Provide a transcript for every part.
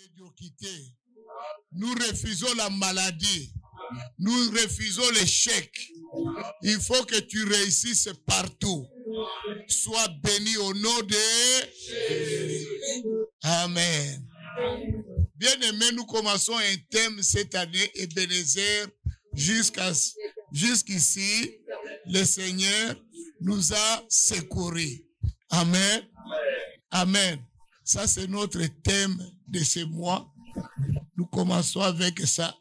médiocrité. Nous refusons la maladie. Nous refusons l'échec. Il faut que tu réussisses partout. Sois béni au nom de Jésus. Amen. Bien-aimés, nous commençons un thème cette année, Ebenezer, jusqu'ici, le Seigneur nous a secourus. Amen. Amen. Ça, c'est notre thème de ce mois. Nous commençons avec ça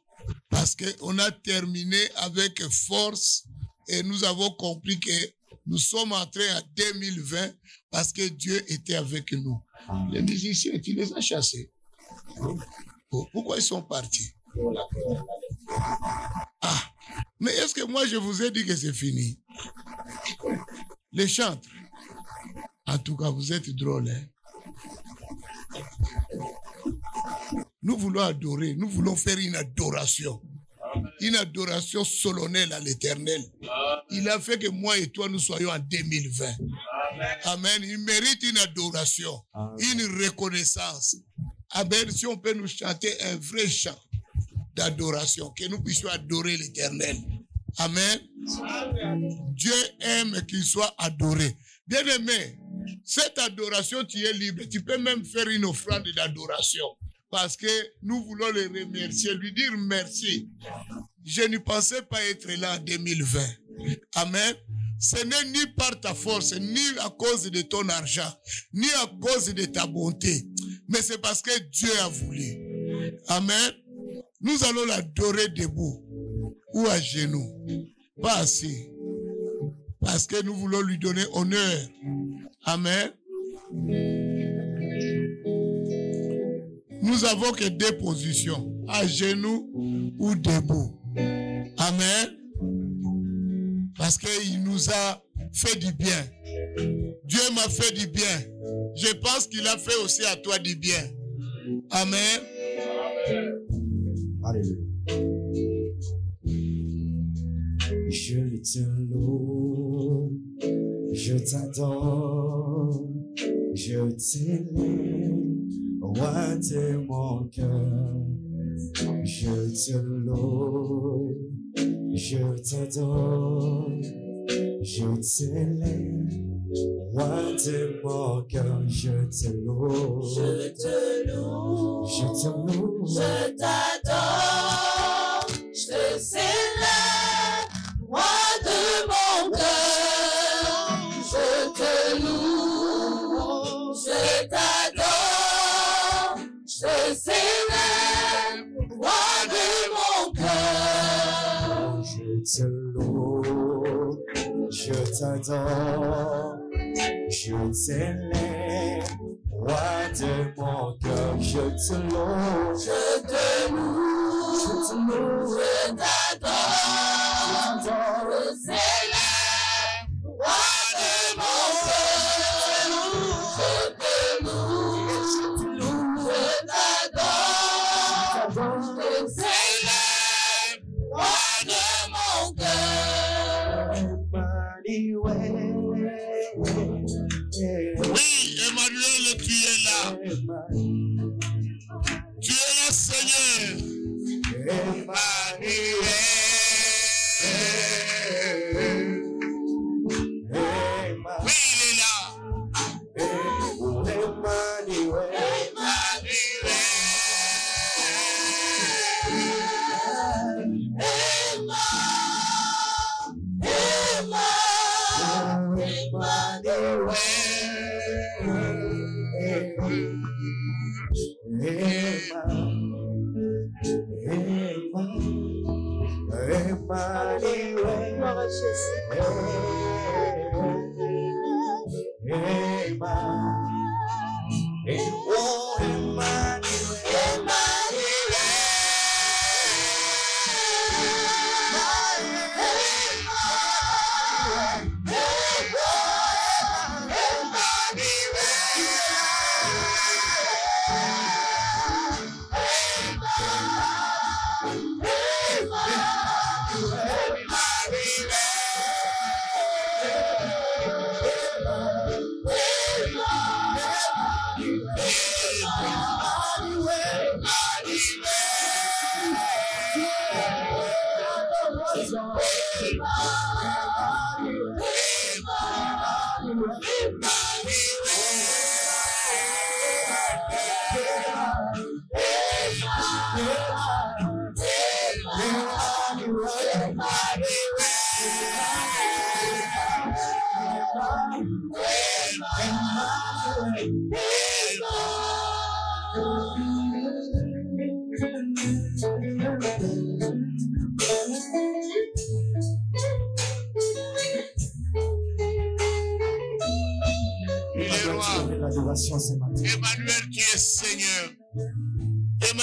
parce qu'on a terminé avec force et nous avons compris que nous sommes entrés en 2020 parce que Dieu était avec nous. Les musiciens, tu les as chassés. Pourquoi ils sont partis? Ah, mais est-ce que moi je vous ai dit que c'est fini? Les chantres. En tout cas, vous êtes drôles. Hein? Nous voulons adorer, nous voulons faire une adoration. Une adoration solennelle à l'Éternel. Il a fait que moi et toi, nous soyons en 2020. Amen. Il mérite une adoration, une reconnaissance. Amen. Si on peut nous chanter un vrai chant d'adoration, que nous puissions adorer l'Éternel. Amen. Dieu aime qu'il soit adoré. Bien-aimé, cette adoration, tu es libre. Tu peux même faire une offrande d'adoration. Parce que nous voulons le remercier, lui dire merci. Je ne pensais pas être là en 2020. Amen. Ce n'est ni par ta force, ni à cause de ton argent, ni à cause de ta bonté. Mais c'est parce que Dieu a voulu. Amen. Nous allons l'adorer debout ou à genoux. Pas assis. Parce que nous voulons lui donner honneur. Amen. Nous avons que deux positions, à genoux ou debout. Amen. Parce qu'il nous a fait du bien. Dieu m'a fait du bien. Je pense qu'il a fait aussi à toi du bien. Amen. Alléluia. Je te loue, je t'adore, je t'élève. Roi de mon cœur, je te loue, je t'adore, je t'élève. Roi de mon cœur, je te loue, je te loue, je te loue, je t'adore, je te célèbre. Roi de mon cœur, je te loue, je t'adore. Je célèbre, roi de mon cœur. Je te loue, je t'adore, je t'élève, roi de mon cœur. Je te loue, je te loue, je te loue, je t'adore, je célèbre, roi de mon cœur. Je te loue, je te loue, je t'adore, je célèbre, roi de mon cœur. Oui, Emmanuel, tu es là. Tu es là, Seigneur. Emmanuel. Oui, il est là.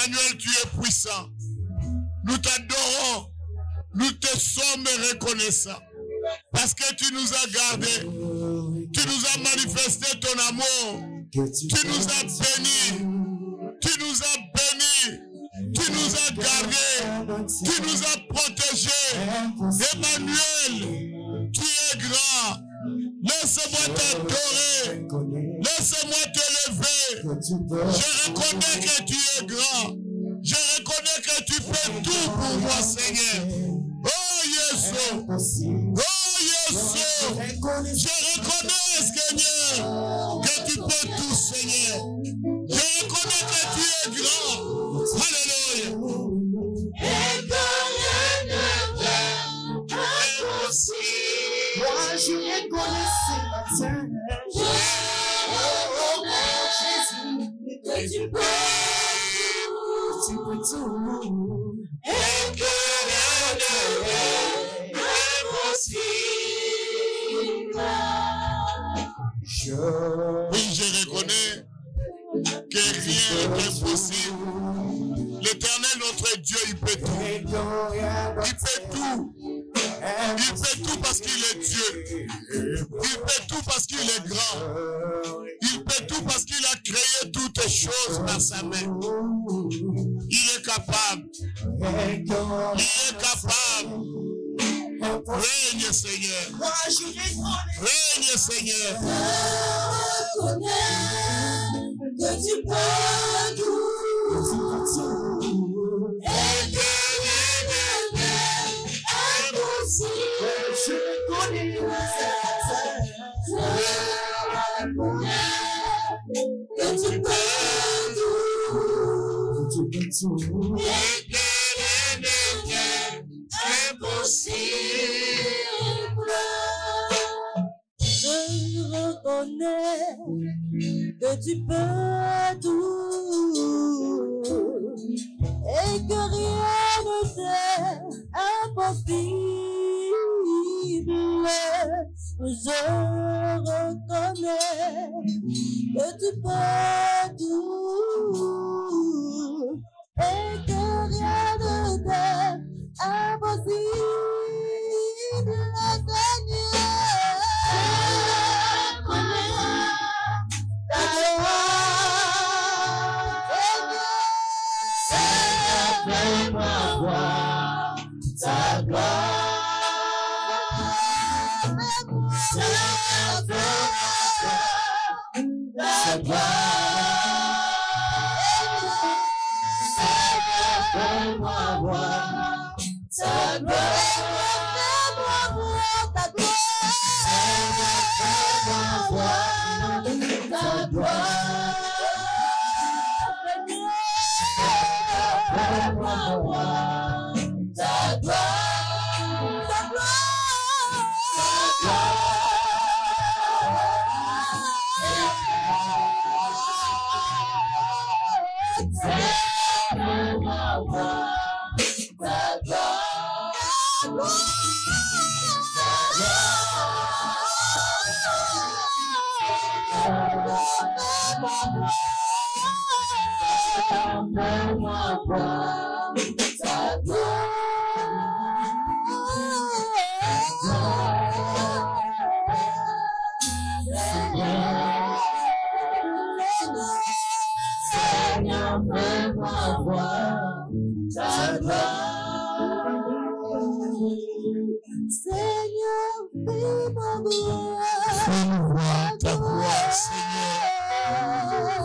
Emmanuel, tu es puissant. Nous t'adorons. Nous te sommes reconnaissants. Parce que tu nous as gardés. Tu nous as manifesté ton amour. Tu nous as bénis. Tu nous as bénis. Tu nous as gardés. Tu nous as protégés. Emmanuel, tu es grand. Laisse-moi t'adorer. Laisse-moi t'élever. Je reconnais que tu es grand. Je reconnais que tu fais tout pour moi, Seigneur. Oh, Yesu. Oh, Yesu. Je reconnais, Seigneur, que tu fais tout, Seigneur. Je reconnais que tu es grand. Alléluia. Et que rien ne vient impossible. Moi, je reconnais ce matin. Jésus, que tu peux tout. Et que rien ne vient impossible. Oui, je reconnais que rien n'est impossible. L'Éternel, notre Dieu, il peut tout. Il fait tout. Il fait tout parce qu'il est Dieu. Il fait tout parce qu'il est grand. Il fait tout parce qu'il a créé toutes choses dans sa main. Il est capable. Il est capable. Règne, Seigneur. Règne, Seigneur. Je reconnais que tu peux tout. Et que rien ne m'est impossible. Je reconnais que tu peux tout. Et que rien ne m'est impossible. Je reconnais que tu peux tout et que rien ne t'est impossible. Je reconnais que tu peux tout et que rien ne t'est impossible.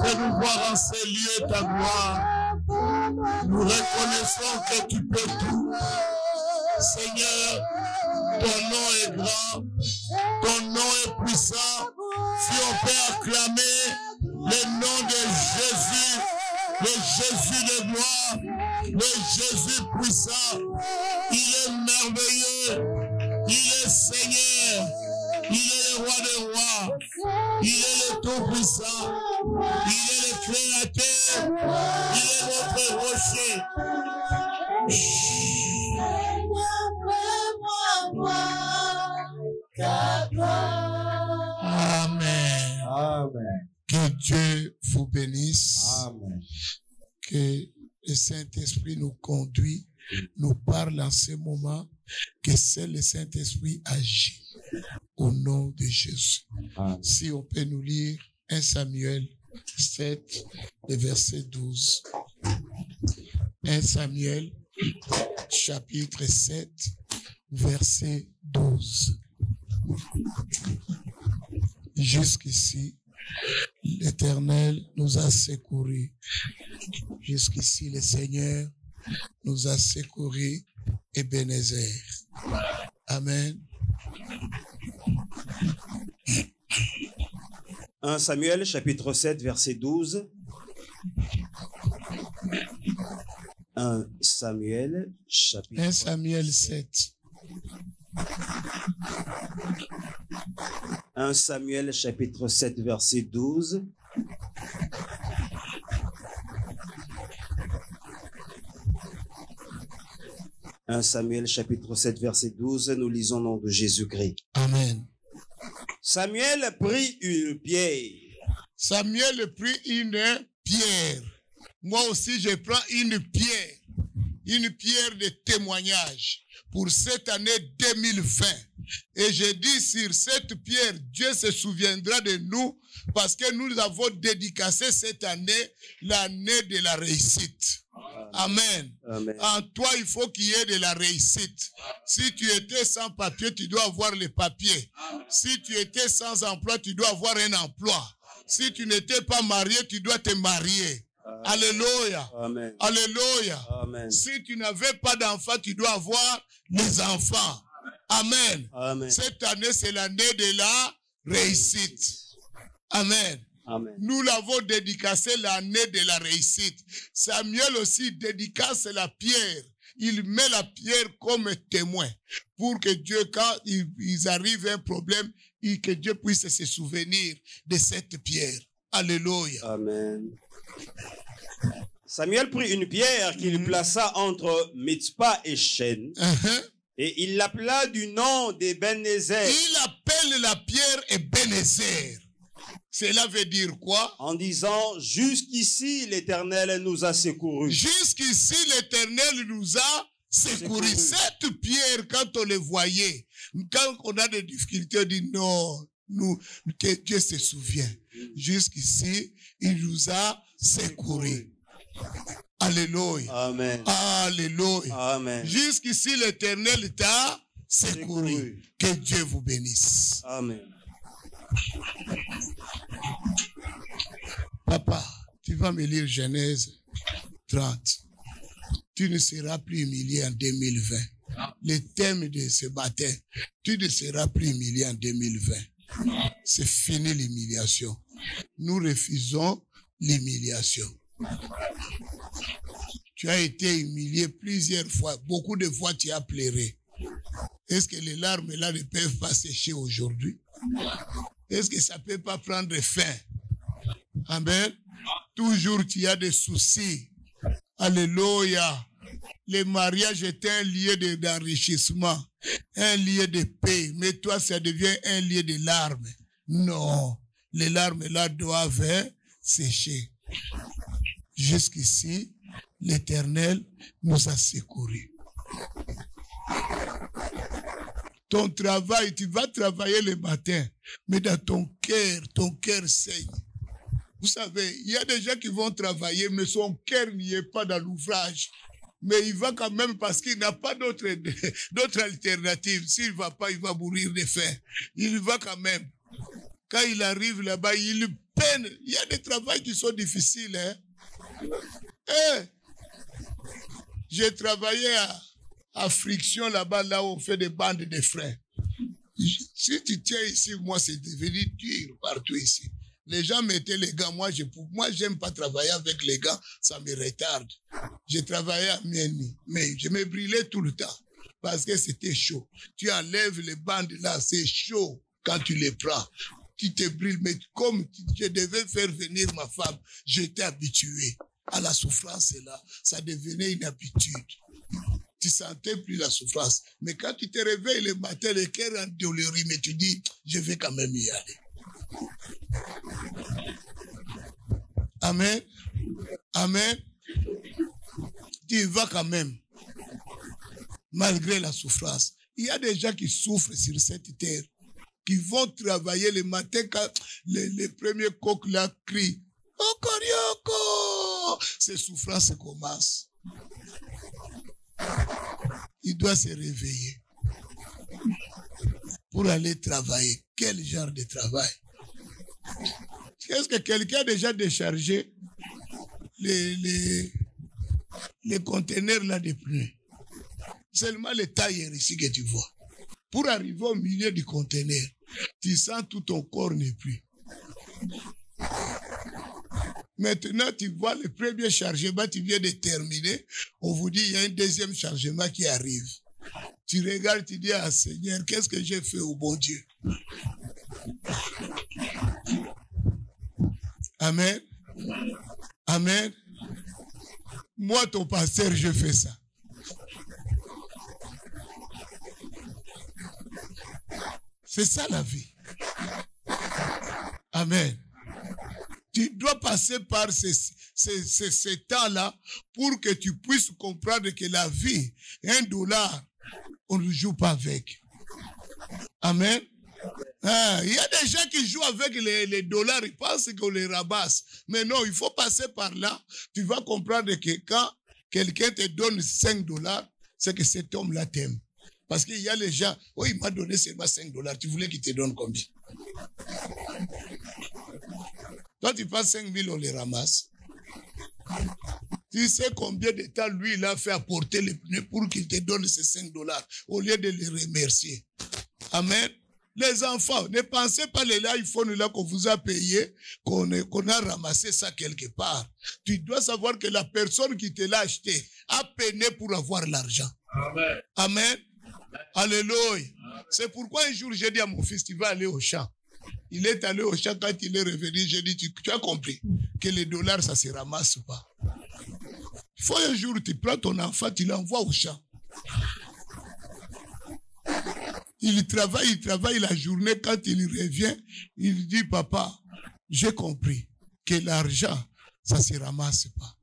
Fais-nous voir en ces lieux ta gloire. Nous reconnaissons que tu peux tout. Seigneur, ton nom est grand, ton nom est puissant. Si on peut acclamer le nom de Jésus, le Jésus de gloire, le Jésus puissant, il est merveilleux, il est Seigneur, il est le roi des rois, il est le tout-puissant, il est le créateur, il est notre rocher. Amen. Amen. Que Dieu vous bénisse. Amen. Que le Saint-Esprit nous conduit, nous parle en ce moment, que seul le Saint-Esprit agit au nom de Jésus. Amen. Si on peut nous lire 1 Samuel 7, le verset 12. 1 Samuel, chapitre 7, verset 12. Jusqu'ici, l'Éternel nous a secourus. Jusqu'ici, le Seigneur nous a secourus, Ebenezer. Amen. 1 Samuel, chapitre 7, verset 12. 1 Samuel, chapitre 1 Samuel 7. 1 Samuel, chapitre 7, verset 12. « 1 Samuel, chapitre 7, verset 12, nous lisons au nom de Jésus-Christ. Amen. Samuel prit une pierre. Samuel prit une pierre. Moi aussi, je prends une pierre de témoignage pour cette année 2020. Et je dis sur cette pierre, Dieu se souviendra de nous parce que nous avons dédicacé cette année, l'année de la réussite. Amen. Amen. En toi, il faut qu'il y ait de la réussite. Si tu étais sans papier, tu dois avoir les papiers. Si tu étais sans emploi, tu dois avoir un emploi. Si tu n'étais pas marié, tu dois te marier. Alléluia. Amen. Alléluia. Amen. Si tu n'avais pas d'enfants, tu dois avoir les enfants. Amen. Amen. Cette année, c'est l'année de la réussite. Amen. Amen. Nous l'avons dédicacé l'année de la réussite. Samuel aussi dédicace la pierre. Il met la pierre comme témoin pour que Dieu, quand ils arrivent à un problème, que Dieu puisse se souvenir de cette pierre. Alléluia. Amen. Samuel prit une pierre qu'il plaça entre Mitzpah et Shen, et il l'appela du nom d'Ebenezer. Il appelle la pierre Ebenezer. Cela veut dire quoi? En disant, jusqu'ici l'Éternel nous a secourus. Jusqu'ici l'Éternel nous a secourus. Cette pierre, quand on les voyait, quand on a des difficultés, on dit non, que Dieu se souvient. Jusqu'ici, il nous a secourus. Alléluia. Amen. Alléluia. Amen. Jusqu'ici, l'Éternel t'a secouru. Que Dieu vous bénisse. Amen. Papa, tu vas me lire Genèse 30. Tu ne seras plus humilié en 2020. Le thème de ce matin, tu ne seras plus humilié en 2020. C'est fini l'humiliation. Nous refusons l'humiliation. Tu as été humilié plusieurs fois. Beaucoup de fois, tu as pleuré. Est-ce que les larmes là ne peuvent pas sécher aujourd'hui? Est-ce que ça ne peut pas prendre fin? Amen. Toujours tu as des soucis. Alléluia. Le mariage est un lieu d'enrichissement, un lieu de paix. Mais toi, ça devient un lieu de larmes. Non. Les larmes là doivent sécher. Jusqu'ici, l'Éternel nous a secourus. Ton travail, tu vas travailler le matin, mais dans ton cœur saigne. Vous savez, il y a des gens qui vont travailler, mais son cœur n'y est pas dans l'ouvrage. Mais il va quand même parce qu'il n'a pas d'autre alternative. S'il ne va pas, il va mourir de faim. Il va quand même. Quand il arrive là-bas, il peine. Il y a des travails qui sont difficiles. Hein? J'ai travaillé à Friction là-bas, là où on fait des bandes de freins. Si tu tiens ici, moi, c'est devenu dur partout ici. Les gens mettaient les gants. Moi, j'aime pas travailler avec les gants. Ça me retarde. J'ai travaillé à Miami, mais je me brûlais tout le temps parce que c'était chaud. Tu enlèves les bandes là, c'est chaud quand tu les prends. Tu te brûles, mais comme je devais faire venir ma femme, j'étais habitué à la souffrance là. Ça devenait une habitude. Tu sentais plus la souffrance. Mais quand tu te réveilles le matin, le cœur endolori, mais tu dis, je vais quand même y aller. Amen. Amen. tu y vas quand même, malgré la souffrance. Il y a des gens qui souffrent sur cette terre, qui vont travailler le matin quand les premiers coqs là crient « Okorioko !» Ces souffrances commencent. Il doit se réveiller pour aller travailler. Quel genre de travail? Est-ce que quelqu'un a déjà déchargé les conteneurs là de pneus? Seulement les tailleurs ici que tu vois. Pour arriver au milieu du conteneur, tu sens tout ton corps n'est plus. Maintenant, tu vois le premier chargement, tu viens de terminer. On vous dit, il y a un deuxième chargement qui arrive. Tu regardes, tu dis, ah Seigneur, qu'est-ce que j'ai fait au bon Dieu? Amen. Amen. Moi, ton pasteur, je fais ça. C'est ça la vie. Amen. Tu dois passer par ces temps-là pour que tu puisses comprendre que la vie, $1, on ne joue pas avec. Amen. Ah, il y a des gens qui jouent avec les dollars, ils pensent qu'on les ramasse. Mais non, il faut passer par là. Tu vas comprendre que quand quelqu'un te donne $5, c'est que cet homme-là t'aime. Parce qu'il y a les gens, oh, il m'a donné seulement $5. Tu voulais qu'il te donne combien? Toi, tu passes 5 000, on les ramasse. Tu sais combien de temps lui, il a fait apporter les pneus pour qu'il te donne ces $5 au lieu de les remercier. Amen. Les enfants, ne pensez pas les iPhones là qu'on vous a payé, qu'on a ramassé ça quelque part. Tu dois savoir que la personne qui te l'a acheté a peiné pour avoir l'argent. Amen. Amen. Alléluia. C'est pourquoi un jour j'ai dit à mon fils, tu vas aller au champ. Il est allé au champ, quand il est revenu, j'ai dit, tu as compris que les dollars, ça ne se ramasse pas. Il faut un jour, tu prends ton enfant, tu l'envoies au champ. Il travaille la journée, quand il revient, il dit, papa, j'ai compris que l'argent, ça ne se ramasse pas.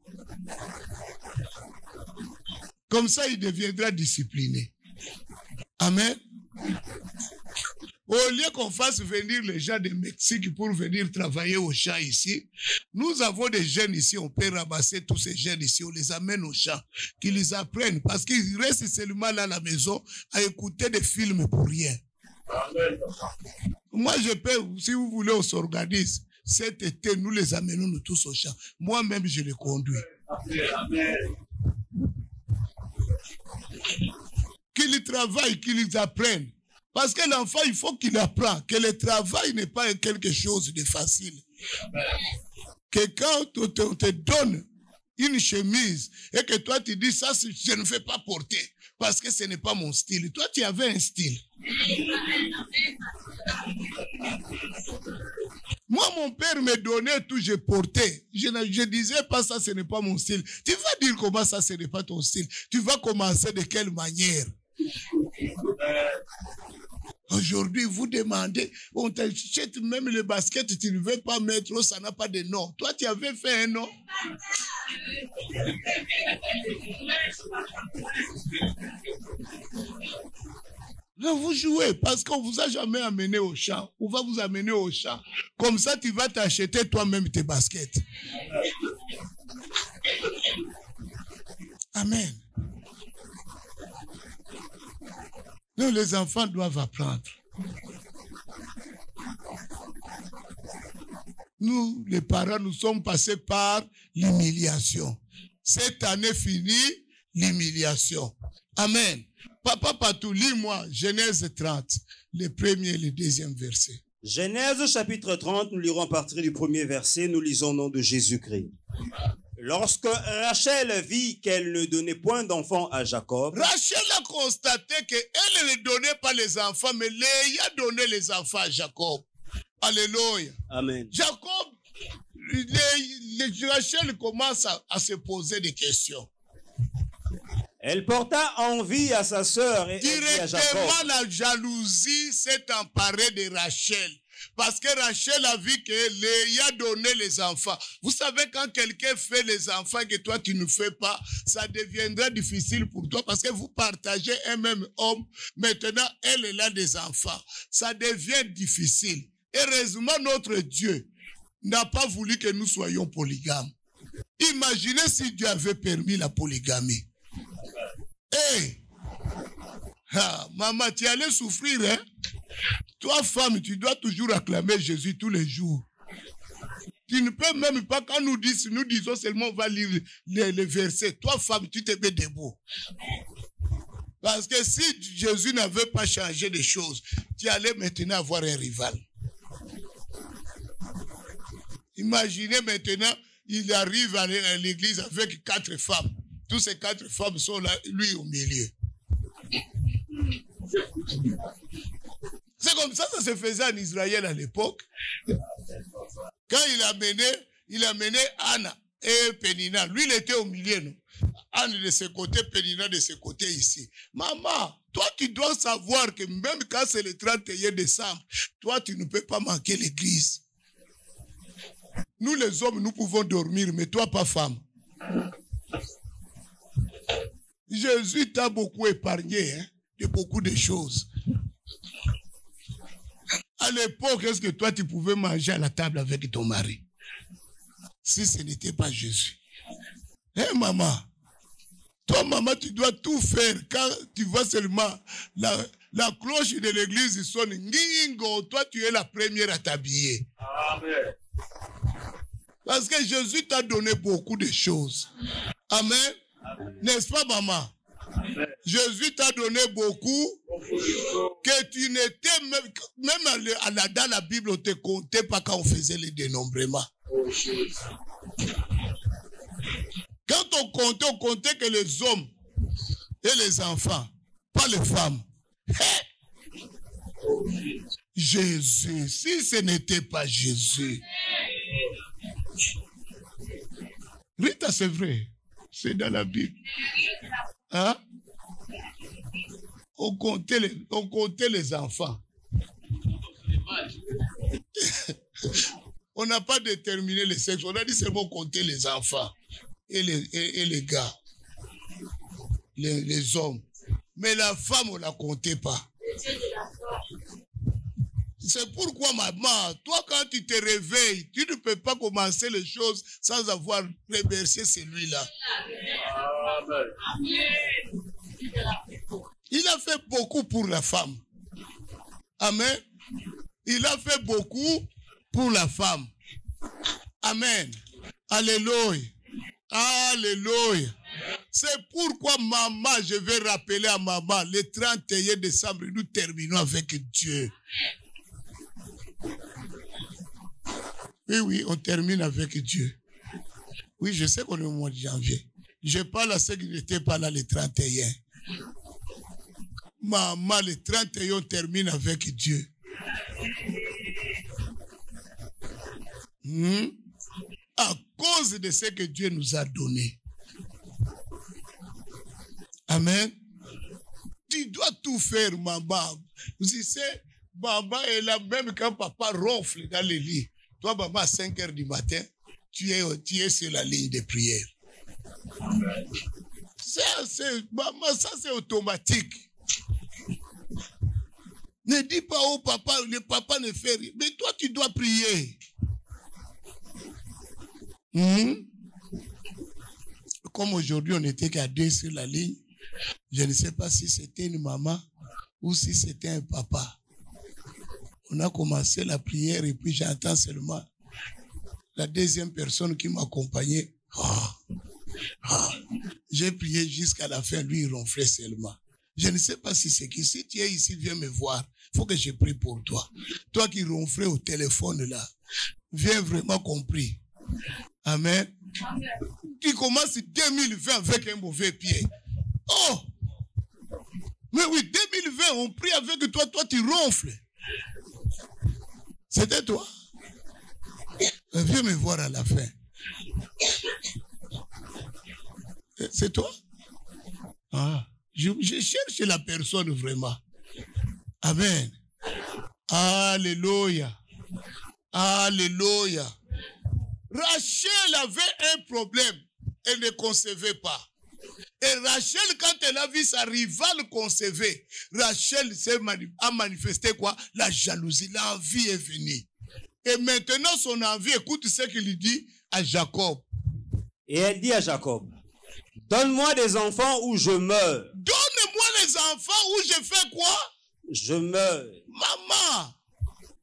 Comme ça, il deviendra discipliné. Amen. Au lieu qu'on fasse venir les gens de Mexique pour venir travailler au champ ici, nous avons des jeunes ici, on peut ramasser tous ces jeunes ici, on les amène au champ, qu'ils les apprennent, parce qu'ils restent seulement là à la maison à écouter des films pour rien. Amen. Moi, je peux, si vous voulez, on s'organise. Cet été, nous les amenons nous tous au champ. Moi-même, je les conduis. Amen. Qu'ils travaillent, qu'ils apprennent. Parce que l'enfant, il faut qu'il apprenne que le travail n'est pas quelque chose de facile. Que quand on te donne une chemise et que toi tu dis ça, je ne fais pas porter parce que ce n'est pas mon style. Toi, tu avais un style. Moi, mon père me donnait tout, je portais. Je disais pas ça, ce n'est pas mon style. Tu vas dire comment ça, ce n'est pas ton style. Tu vas commencer de quelle manière? Aujourd'hui, vous demandez, on t'achète même le basket, tu ne veux pas mettre, oh, ça n'a pas de nom. Toi, tu avais fait un nom. Là, vous jouez parce qu'on ne vous a jamais amené au champ. On va vous amener au champ. Comme ça, tu vas t'acheter toi-même tes baskets. Amen. Donc, les enfants doivent apprendre. Nous, les parents, nous sommes passés par l'humiliation. Cette année finie, l'humiliation. Amen. Papa Patou, lis-moi Genèse 30, le premier et le deuxième verset. Genèse chapitre 30, nous lirons à partir du premier verset, nous lisons au nom de Jésus-Christ. Lorsque Rachel vit qu'elle ne donnait point d'enfants à Jacob, Rachel a constaté qu'elle ne donnait pas les enfants, mais Léa donnait les enfants à Jacob. Alléluia. Amen. Jacob, Rachel commence à se poser des questions. Elle porta envie à sa sœur et elle dit à Jacob. Directement, la jalousie s'est emparée de Rachel. Parce que Rachel a vu que Léa donnait les enfants. Vous savez, quand quelqu'un fait les enfants et que toi tu ne fais pas, ça deviendra difficile pour toi parce que vous partagez un même homme. Maintenant, elle a des enfants. Ça devient difficile. Heureusement, notre Dieu n'a pas voulu que nous soyons polygames. Imaginez si Dieu avait permis la polygamie. Hey! Maman, tu allais souffrir, hein? Toi, femme, tu dois toujours acclamer Jésus tous les jours. Tu ne peux même pas, quand nous disons seulement, on va lire les versets. Toi, femme, tu te mets debout. Parce que si Jésus n'avait pas changé les choses, tu allais maintenant avoir un rival. Imaginez maintenant, il arrive à l'église avec 4 femmes. Toutes ces 4 femmes sont là, lui au milieu. C'est comme ça que ça se faisait en Israël à l'époque. Quand il a mené Anna et Pénina. Lui, il était au milieu. Non? Anne de ce côté, Pénina de ce côté ici. Maman, toi, tu dois savoir que même quand c'est le 31 décembre, toi, tu ne peux pas manquer l'église. Nous, les hommes, nous pouvons dormir, mais toi, pas femme. Jésus t'a beaucoup épargné, hein, de beaucoup de choses. À l'époque, est-ce que toi, tu pouvais manger à la table avec ton mari? Si ce n'était pas Jésus. Hein, maman? Toi, maman, tu dois tout faire. Quand tu vois seulement la cloche de l'église sonne, Ngingo, toi, tu es la première à t'habiller. Amen. Parce que Jésus t'a donné beaucoup de choses. Amen. N'est-ce pas, maman? Amen. Jésus t'a donné beaucoup que tu n'étais même dans la Bible, on ne te comptait pas quand on faisait les dénombrements. Quand on comptait que les hommes et les enfants, pas les femmes. Jésus, si ce n'était pas Jésus. Rita, c'est vrai. C'est dans la Bible. Hein? On comptait les enfants. On n'a pas déterminé le sexe. On a dit seulement compter les enfants et les gars, les hommes. Mais la femme, on ne la comptait pas. C'est pourquoi, maman, toi, quand tu te réveilles, tu ne peux pas commencer les choses sans avoir remercié celui-là. Il a fait beaucoup pour la femme. Amen. Il a fait beaucoup pour la femme. Amen. Alléluia. Alléluia. C'est pourquoi, maman, je vais rappeler à maman, le 31 décembre, nous terminons avec Dieu. Oui, on termine avec Dieu. Oui, je sais qu'on est au mois de janvier. Je parle à ceux qui n'étaient pas là le 31. Maman, le 31, on termine avec Dieu. À cause de ce que Dieu nous a donné. Amen. Tu dois tout faire, maman. Vous savez, maman est là, même quand papa ronfle dans le lit. Toi, maman, à 5 heures du matin, tu es sur la ligne de prière. Maman, ça c'est automatique. Ne dis pas au papa, le papa ne fait rien. Mais toi, tu dois prier. Comme aujourd'hui, on n'était qu'à 2 sur la ligne. Je ne sais pas si c'était une maman ou si c'était un papa. On a commencé la prière et puis j'entends seulement la deuxième personne qui m'accompagnait. J'ai prié jusqu'à la fin, lui il ronflait seulement. Je ne sais pas si c'est qui. Si tu es ici, viens me voir. Il faut que je prie pour toi. Toi qui ronflais au téléphone là, viens vraiment compris. Amen. Tu commences 2020 avec un mauvais pied. Oh! Mais oui, 2020, on prie avec toi, toi tu ronfles. C'était toi? Viens me voir à la fin. C'est toi? Ah, je cherche la personne vraiment. Amen. Alléluia. Alléluia. Rachel avait un problème. Elle ne concevait pas. Et Rachel, quand elle a vu sa rivale concevoir, Rachel a manifesté quoi? La jalousie, l'envie est venue. Et maintenant, son envie, écoute ce qu'il dit à Jacob. Et elle dit à Jacob, donne-moi des enfants ou je meurs. Donne-moi les enfants ou je fais quoi? Je meurs. Maman,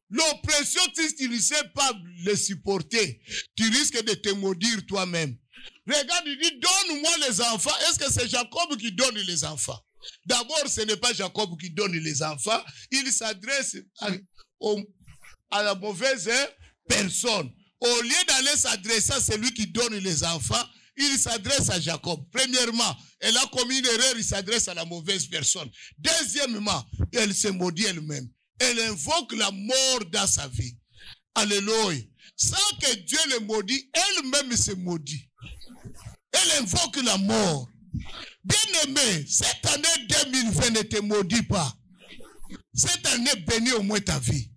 l'oppression, si tu ne sais pas le supporter, tu risques de te maudire toi-même. Regarde, il dit, donne-moi les enfants. Est-ce que c'est Jacob qui donne les enfants? D'abord, ce n'est pas Jacob qui donne les enfants. Il s'adresse à la mauvaise personne. Au lieu d'aller s'adresser à celui qui donne les enfants, il s'adresse à Jacob. Premièrement, elle a commis une erreur, il s'adresse à la mauvaise personne. Deuxièmement, elle se maudit elle-même. Elle invoque la mort dans sa vie. Alléluia. Sans que Dieu le maudit, elle-même se maudit. Elle invoque la mort. Bien-aimé, cette année 2020 ne te maudit pas. Cette année bénis au moins ta vie.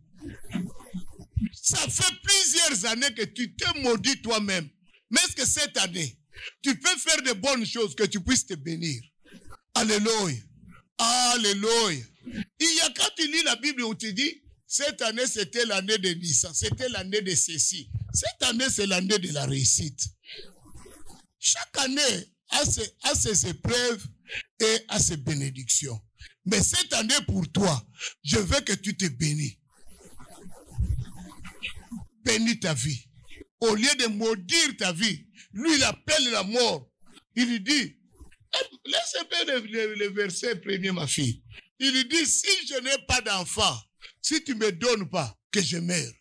Ça fait plusieurs années que tu te maudis toi-même. Mais est-ce que cette année, tu peux faire de bonnes choses que tu puisses te bénir? Alléluia. Alléluia. Il y a quand tu lis la Bible où tu dis, cette année c'était l'année de Nissan, c'était l'année de ceci. Cette année c'est l'année de la réussite. Chaque année a ses épreuves et a ses bénédictions. Mais cette année pour toi, je veux que tu te bénis. Bénis ta vie. Au lieu de maudire ta vie, lui il appelle la mort. Il lui dit, laisse-moi le verset premier, ma fille. Il lui dit, si je n'ai pas d'enfant, si tu ne me donnes pas, que je meure.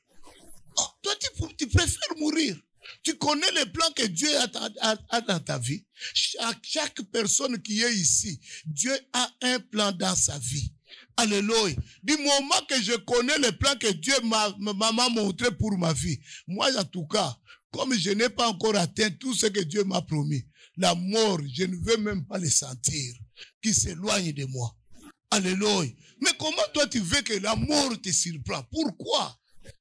Oh, toi, tu préfères mourir. Tu connais les plans que Dieu a dans ta vie. Chaque personne qui est ici, Dieu a un plan dans sa vie. Alléluia. Du moment que je connais les plans que Dieu m'a montré pour ma vie, moi en tout cas, comme je n'ai pas encore atteint tout ce que Dieu m'a promis, la mort, je ne veux même pas le sentir, qui s'éloigne de moi. Alléluia. Mais comment toi tu veux que la mort te surprend? Pourquoi?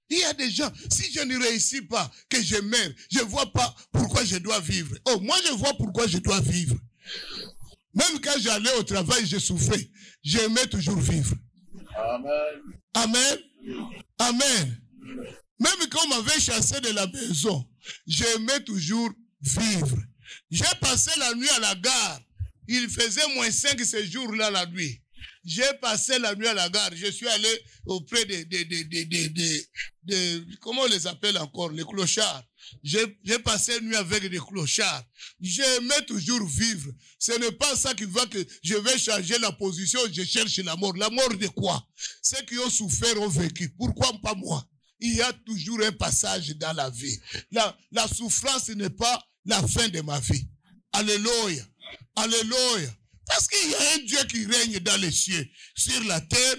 Il y a des gens, si je ne réussis pas, que je meurs, je ne vois pas pourquoi je dois vivre. Oh, moi je vois pourquoi je dois vivre. Même quand j'allais au travail, je souffrais. J'aimais toujours vivre. Amen. Amen. Amen. Même quand on m'avait chassé de la maison, j'aimais toujours vivre. J'ai passé la nuit à la gare. Il faisait -5 ce jour-là la nuit. J'ai passé la nuit à la gare. Je suis allé auprès comment on les appelle encore, les clochards. J'ai passé la nuit avec des clochards. J'aimais toujours vivre. Ce n'est pas ça qui va que je vais changer la position, je cherche la mort. La mort de quoi? Ceux qui ont souffert ont vécu. Pourquoi pas moi? Il y a toujours un passage dans la vie. La souffrance n'est pas la fin de ma vie. Alléluia. Alléluia. Parce qu'il y a un Dieu qui règne dans les cieux, sur la terre,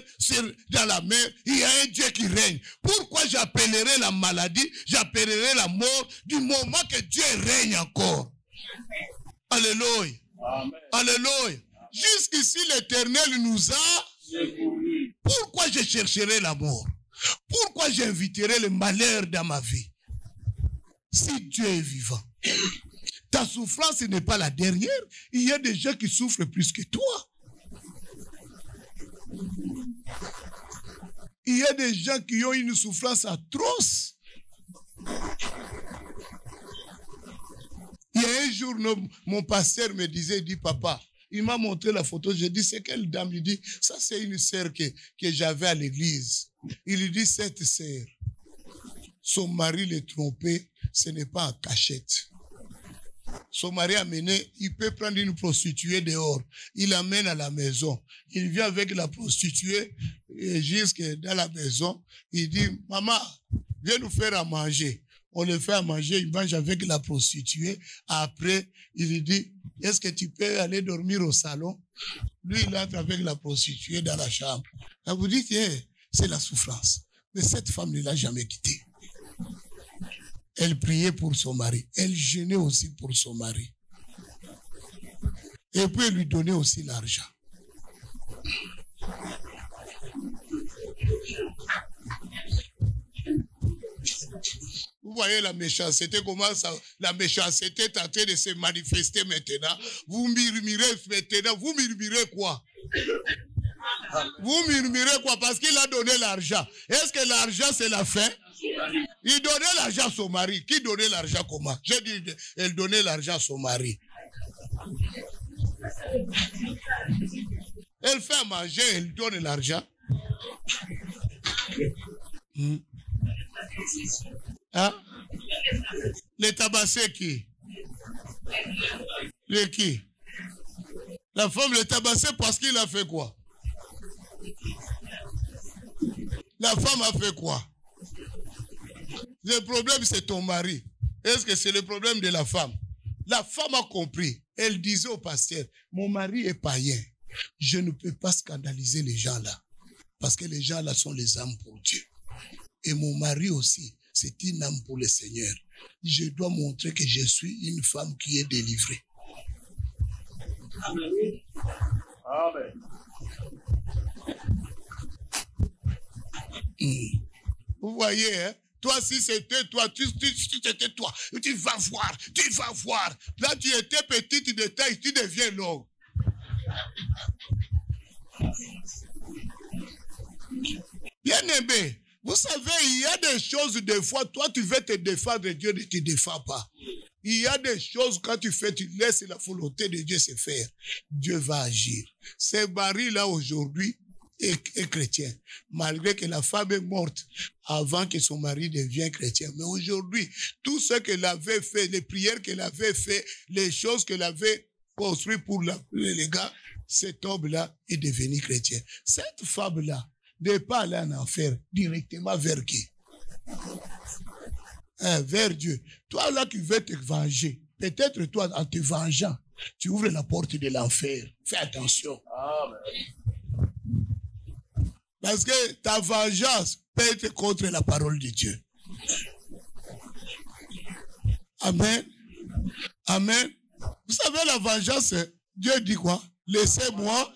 dans la mer. Il y a un Dieu qui règne. Pourquoi j'appellerai la maladie, j'appellerai la mort du moment que Dieu règne encore? Alléluia. Amen. Alléluia. Jusqu'ici, l'Éternel nous a... Pourquoi je chercherai la mort? Pourquoi j'inviterai le malheur dans ma vie? Si Dieu est vivant. Ta souffrance n'est pas la dernière. Il y a des gens qui souffrent plus que toi. Il y a des gens qui ont une souffrance atroce. Il y a un jour, mon pasteur me disait, il dit, papa, il m'a montré la photo. J'ai dit, c'est quelle dame? Il dit, ça c'est une sœur que j'avais à l'église. Il lui dit, cette sœur, son mari l'a trompé, ce n'est pas en cachette. Son mari a mené, il peut prendre une prostituée dehors. Il l'amène à la maison. Il vient avec la prostituée jusque dans la maison. Il dit, maman, viens nous faire à manger. On le fait à manger, il mange avec la prostituée. Après, il lui dit, est-ce que tu peux aller dormir au salon? Lui, il entre avec la prostituée dans la chambre. Là, vous dites, c'est la souffrance. Mais cette femme ne l'a jamais quitté. Elle priait pour son mari. Elle jeûnait aussi pour son mari. Et puis elle lui donnait aussi l'argent. voyez la méchanceté, comment ça, la méchanceté est en train de se manifester maintenant. Vous murmurez maintenant, vous murmurez quoi? Vous murmurez quoi? Parce qu'il a donné l'argent. Est-ce que l'argent c'est la fin? Il donnait l'argent à son mari. Qui donnait l'argent comment? J'ai dit, elle donnait l'argent à son mari. Elle fait à manger, elle donne l'argent. Hein? Les tabassés qui? Les qui? La femme le tabassait parce qu'il a fait quoi? La femme a fait quoi? Le problème c'est ton mari. Est-ce que c'est le problème de la femme? La femme a compris. Elle disait au pasteur, mon mari est païen. Je ne peux pas scandaliser les gens là. Parce que les gens là sont les âmes pour Dieu. Et mon mari aussi, c'est une âme pour le Seigneur. Je dois montrer que je suis une femme qui est délivrée. Amen. Vous voyez, hein? Toi, si c'était toi, tu c'était toi, tu vas voir. Là, tu étais petite de taille, tu deviens longue. Bien aimé, vous savez, il y a des choses, des fois, toi, tu veux te défendre, Dieu ne te défend pas. Il y a des choses, quand tu fais, tu laisses la volonté de Dieu se faire. Dieu va agir. Ce mari-là, aujourd'hui, est chrétien, malgré que la femme est morte avant que son mari devienne chrétien. Mais aujourd'hui, tout ce qu'elle avait fait, les prières qu'elle avait fait, les choses qu'elle avait construites pour les gars, cet homme-là est devenu chrétien. Cette femme-là n'est pas allée en enfer, directement vers qui? Vers Dieu. Toi là qui veux te venger, peut-être toi en te vengeant, tu ouvres la porte de l'enfer. Fais attention. Amen. Parce que ta vengeance peut être contre la parole de Dieu. Amen. Amen. Vous savez, la vengeance, Dieu dit quoi? Laissez-moi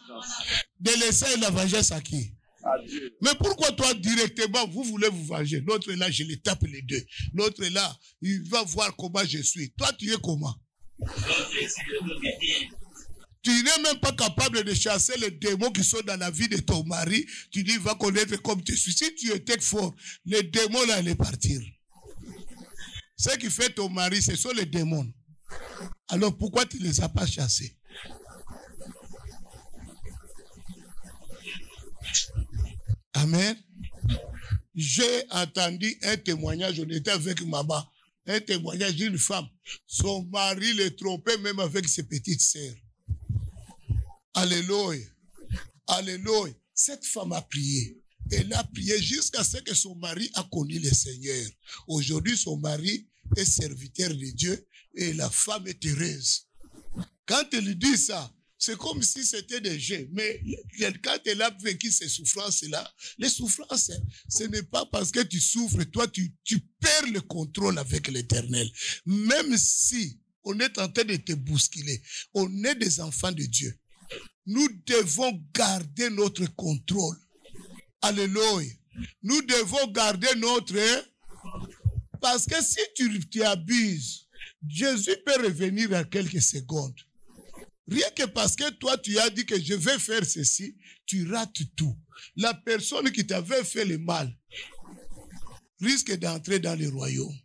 de laisser la vengeance à qui? Adieu. Mais pourquoi toi, directement, vous voulez vous venger? L'autre est là, je les tape les deux. L'autre est là, il va voir comment je suis. Toi, tu es comment? Tu n'es même pas capable de chasser les démons qui sont dans la vie de ton mari. Tu dis, il va connaître comme tu suis. Si tu étais fort, les démons là allaient partir. Ce qui fait ton mari, ce sont les démons. Alors pourquoi tu ne les as pas chassés? Amen. J'ai entendu un témoignage, on était avec maman, un témoignage d'une femme. Son mari le trompait même avec ses petites sœurs. Alléluia. Alléluia. Cette femme a prié. Elle a prié jusqu'à ce que son mari a connu le Seigneur. Aujourd'hui, son mari est serviteur de Dieu et la femme est heureuse. Quand elle dit ça, c'est comme si c'était des jeux. Mais quand elle a vécu ces souffrances-là, les souffrances, ce n'est pas parce que tu souffres, toi, tu perds le contrôle avec l'Éternel. Même si on est en train de te bousculer, on est des enfants de Dieu. Nous devons garder notre contrôle. Alléluia. Nous devons garder notre... Parce que si tu abuses, Jésus peut revenir à quelques secondes. Rien que parce que toi, tu as dit que je vais faire ceci, tu rates tout. La personne qui t'avait fait le mal risque d'entrer dans le royaume.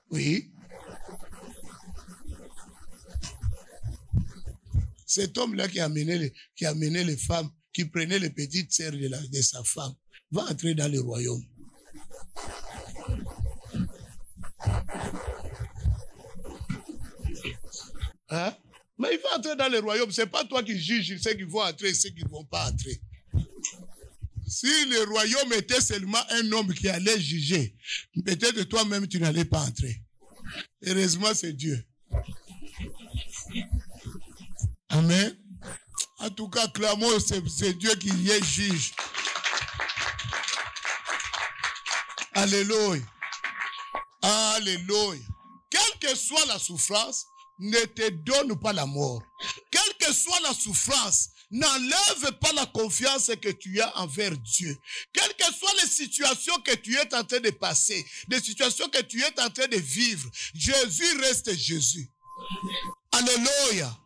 Oui. Cet homme-là qui a amené les femmes, qui prenait les petites sœurs de sa femme, va entrer dans le royaume. Hein? Mais il va entrer dans le royaume. Ce n'est pas toi qui juges ceux qui vont entrer et ceux qui ne vont pas entrer. Si le royaume était seulement un homme qui allait juger, peut-être toi-même tu n'allais pas entrer. Heureusement, c'est Dieu. Amen. En tout cas, clamons, c'est Dieu qui y est juge. Alléluia. Alléluia. Quelle que soit la souffrance, ne te donne pas la mort. Quelle que soit la souffrance, n'enlève pas la confiance que tu as envers Dieu. Quelles que soient les situations que tu es en train de passer, les situations que tu es en train de vivre, Jésus reste Jésus. Alléluia.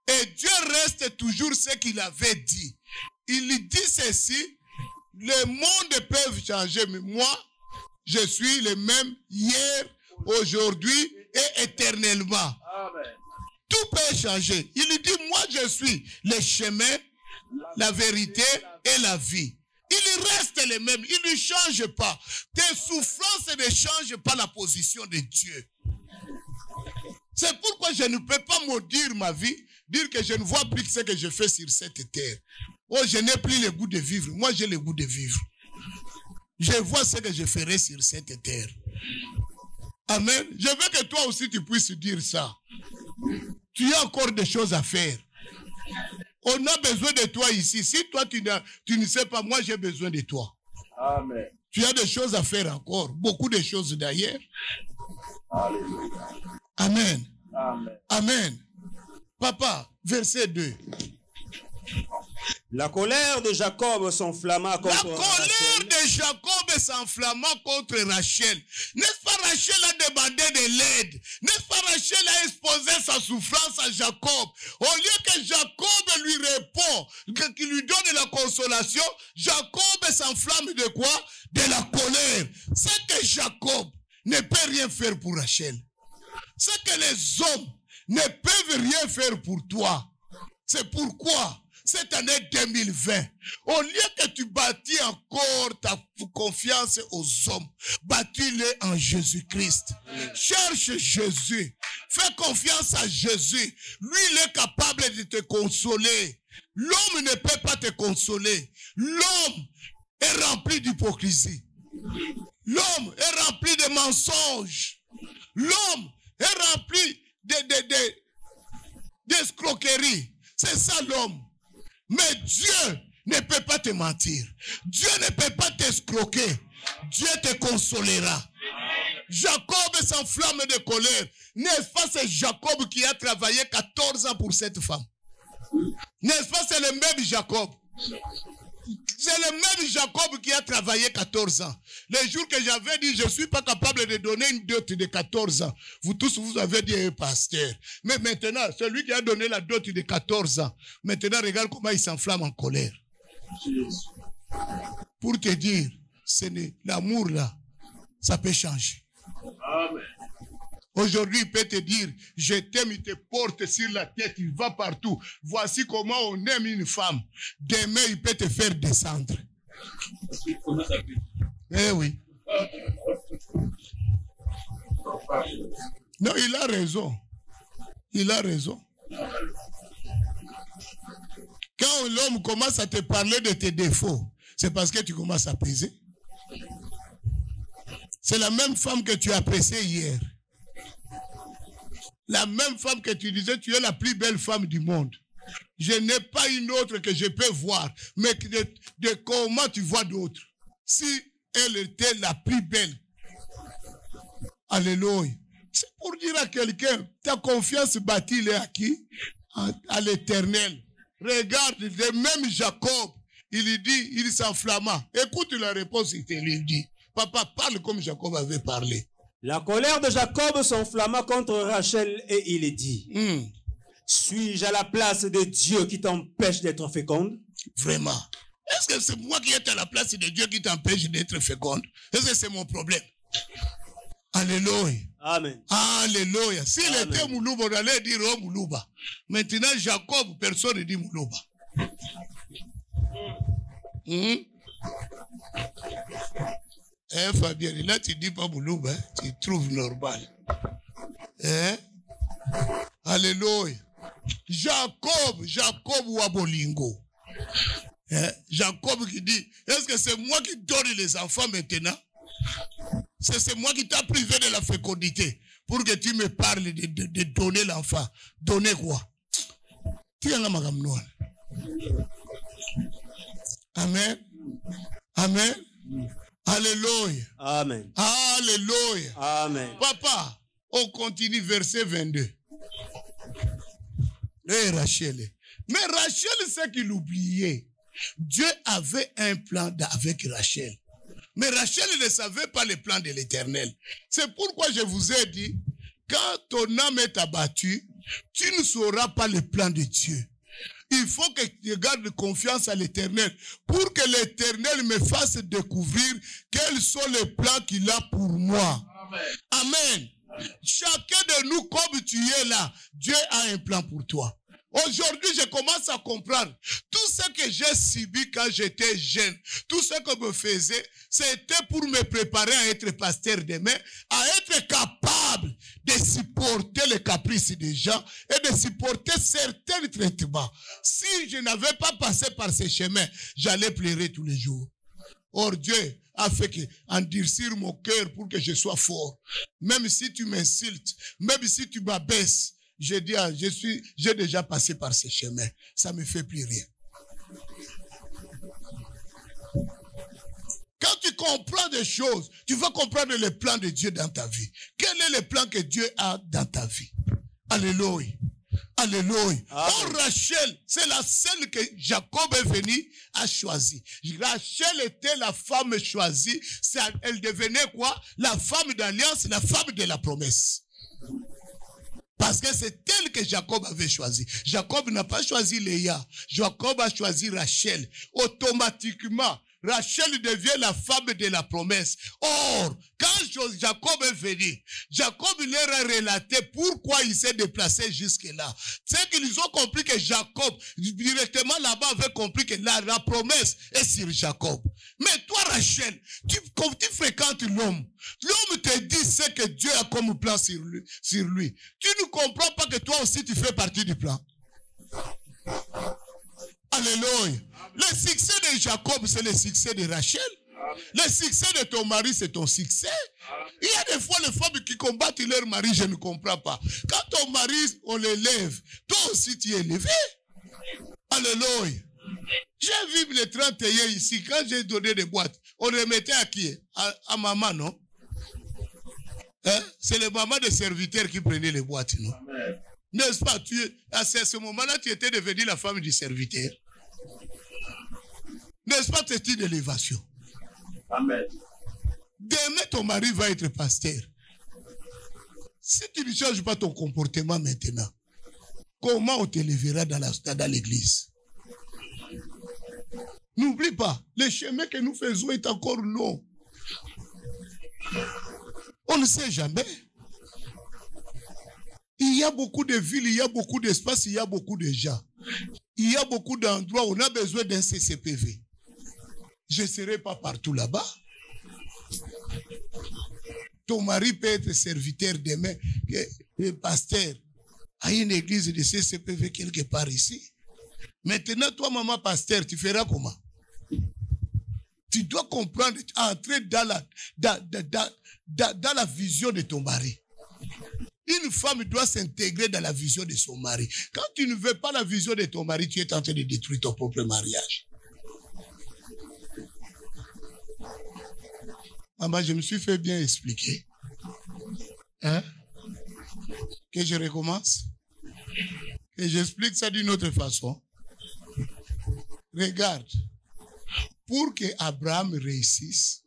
Et Dieu reste toujours ce qu'il avait dit. Il dit ceci, le monde peut changer, mais moi, je suis le même hier, aujourd'hui et éternellement. Amen. Tout peut changer. Il dit, moi je suis le chemin, la vérité et la vie. Il reste le même, il ne change pas. Tes souffrances ne changent pas la position de Dieu. C'est pourquoi je ne peux pas maudire ma vie, dire que je ne vois plus ce que je fais sur cette terre. Oh, je n'ai plus le goût de vivre. Moi, j'ai le goût de vivre. Je vois ce que je ferai sur cette terre. Amen. Je veux que toi aussi tu puisses dire ça. Tu as encore des choses à faire. On a besoin de toi ici. Si toi tu ne sais pas, moi j'ai besoin de toi. Amen. Tu as des choses à faire encore. Beaucoup de choses d'ailleurs. Amen. Amen. Amen. Papa, verset 2. La colère de Jacob s'enflamma contre Rachel. La colère de Jacob s'enflamma contre Rachel. N'est-ce pas, Rachel a demandé de l'aide. N'est-ce pas, Rachel a exposé sa souffrance à Jacob. Au lieu que Jacob lui répond, qu'il lui donne la consolation, Jacob s'enflamme de quoi? De la colère. C'est que Jacob ne peut rien faire pour Rachel. C'est que les hommes ne peuvent rien faire pour toi. C'est pourquoi cette année 2020, au lieu que tu bâtis encore ta confiance aux hommes, bâtis-les en Jésus-Christ. Cherche Jésus. Fais confiance à Jésus. Lui, il est capable de te consoler. L'homme ne peut pas te consoler. L'homme est rempli d'hypocrisie. L'homme est rempli de mensonges. L'homme est rempli d'escroquerie. C'est ça l'homme. Mais Dieu ne peut pas te mentir. Dieu ne peut pas t'escroquer. Dieu te consolera. Jacob s'enflamme de colère. N'est-ce pas, c'est Jacob qui a travaillé 14 ans pour cette femme? N'est-ce pas, c'est le même Jacob? C'est le même Jacob qui a travaillé 14 ans. Le jour que j'avais dit, je ne suis pas capable de donner une dot de 14 ans. Vous tous, vous avez dit un pasteur. Mais maintenant, celui qui a donné la dot de 14 ans, maintenant, regarde comment il s'enflamme en colère. Pour te dire, l'amour là, ça peut changer. Amen. Aujourd'hui, il peut te dire, je t'aime, il te porte sur la tête, il va partout. Voici comment on aime une femme. Demain, il peut te faire descendre. Eh oui. Non, il a raison. Il a raison. Quand l'homme commence à te parler de tes défauts, c'est parce que tu commences à peser. C'est la même femme que tu as appréciée hier. La même femme que tu disais, tu es la plus belle femme du monde. Je n'ai pas une autre que je peux voir. Mais de comment tu vois d'autres? Si elle était la plus belle. Alléluia. C'est pour dire à quelqu'un, ta confiance bâtie-le à qui? À l'Éternel. Regarde, le même Jacob, il dit, il s'enflamma. Écoute la réponse, il te lui dit. Papa, parle comme Jacob avait parlé. La colère de Jacob s'enflamma contre Rachel et il dit, suis-je à la place de Dieu qui t'empêche d'être féconde? Vraiment. Est-ce que c'est moi qui est à la place de Dieu qui t'empêche d'être féconde? Est-ce que c'est mon problème? Alléluia. Amen. Alléluia. S'il était Moulouba, on allait dire oh Moulouba. Maintenant, Jacob, personne ne dit Moulouba. Fabien, là tu dis pas Moulouba, tu trouves normal. Alléluia. Jacob Wabolingo. Jacob qui dit, est-ce que c'est moi qui donne les enfants maintenant? C'est moi qui t'ai privé de la fécondité pour que tu me parles de donner l'enfant. Donner quoi? Amen. Amen. Alléluia. Amen. Alléluia. Amen. Papa, on continue verset 22. Rachel, Mais Rachel, c'est qu'il oubliait. Dieu avait un plan avec Rachel. Mais Rachel ne savait pas le plan de l'Éternel. C'est pourquoi je vous ai dit, quand ton âme est abattue, tu ne sauras pas le plan de Dieu. Il faut que tu gardes confiance à l'Éternel pour que l'Éternel me fasse découvrir quels sont les plans qu'il a pour moi. Amen. Amen. Chacun de nous, comme tu es là, Dieu a un plan pour toi. Aujourd'hui, je commence à comprendre tout ce que j'ai subi quand j'étais jeune, tout ce que me faisait, c'était pour me préparer à être pasteur demain, à être capable de supporter les caprices des gens et de supporter certains traitements. Si je n'avais pas passé par ces chemins, j'allais pleurer tous les jours. Or, Dieu a fait endurcir mon cœur pour que je sois fort. Même si tu m'insultes, même si tu m'abaisses, je dis, j'ai déjà passé par ces chemins. Ça ne me fait plus rien. Quand tu comprends des choses, tu vas comprendre le plan de Dieu dans ta vie. Quel est le plan que Dieu a dans ta vie? Alléluia. Alléluia. Or, Rachel, c'est la seule que Jacob est venu à choisir. Rachel était la femme choisie. Elle devenait quoi? La femme d'alliance, la femme de la promesse. Parce que c'est elle que Jacob avait choisi. Jacob n'a pas choisi Léa. Jacob a choisi Rachel. Automatiquement, Rachel devient la femme de la promesse. Or, quand Jacob est venu, Jacob leur a relaté pourquoi il s'est déplacé jusque-là. C'est qu'ils ont compris que Jacob, directement là-bas, avait compris que la promesse est sur Jacob. Mais toi, Rachel, comme tu fréquentes l'homme, l'homme te dit ce que Dieu a comme plan sur lui. Tu ne comprends pas que toi aussi tu fais partie du plan. Alléluia. Le succès de Jacob, c'est le succès de Rachel. Le succès de ton mari, c'est ton succès. Il y a des fois les femmes qui combattent leur mari, je ne comprends pas. Quand ton mari, on l'élève, toi aussi tu es élevé. Alléluia. J'ai vu les 31 ici, quand j'ai donné des boîtes, on remettait à qui? À maman, non? Hein? C'est le maman des serviteurs qui prenait les boîtes, non? N'est-ce pas? À ce moment-là, tu étais devenu la femme du serviteur. N'est-ce pas, c'est une élévation? Amen. Demain, ton mari va être pasteur. Si tu ne changes pas ton comportement maintenant, comment on t'élèvera dans l'église? N'oublie pas, le chemin que nous faisons est encore long. On ne sait jamais. Il y a beaucoup de villes, il y a beaucoup d'espaces, il y a beaucoup de gens. Il y a beaucoup d'endroits où on a besoin d'un CCPV. Je ne serai pas partout là-bas. Ton mari peut être serviteur demain, pasteur, à une église de CCPV quelque part ici. Maintenant, toi, maman pasteur, tu feras comment? Tu dois comprendre, entrer dans la vision de ton mari. Une femme doit s'intégrer dans la vision de son mari. Quand tu ne veux pas la vision de ton mari, tu es en train de détruire ton propre mariage. Maman, je me suis fait bien expliquer. Hein? Que je recommence? Que j'explique ça d'une autre façon. Regarde. Pour que Abraham réussisse,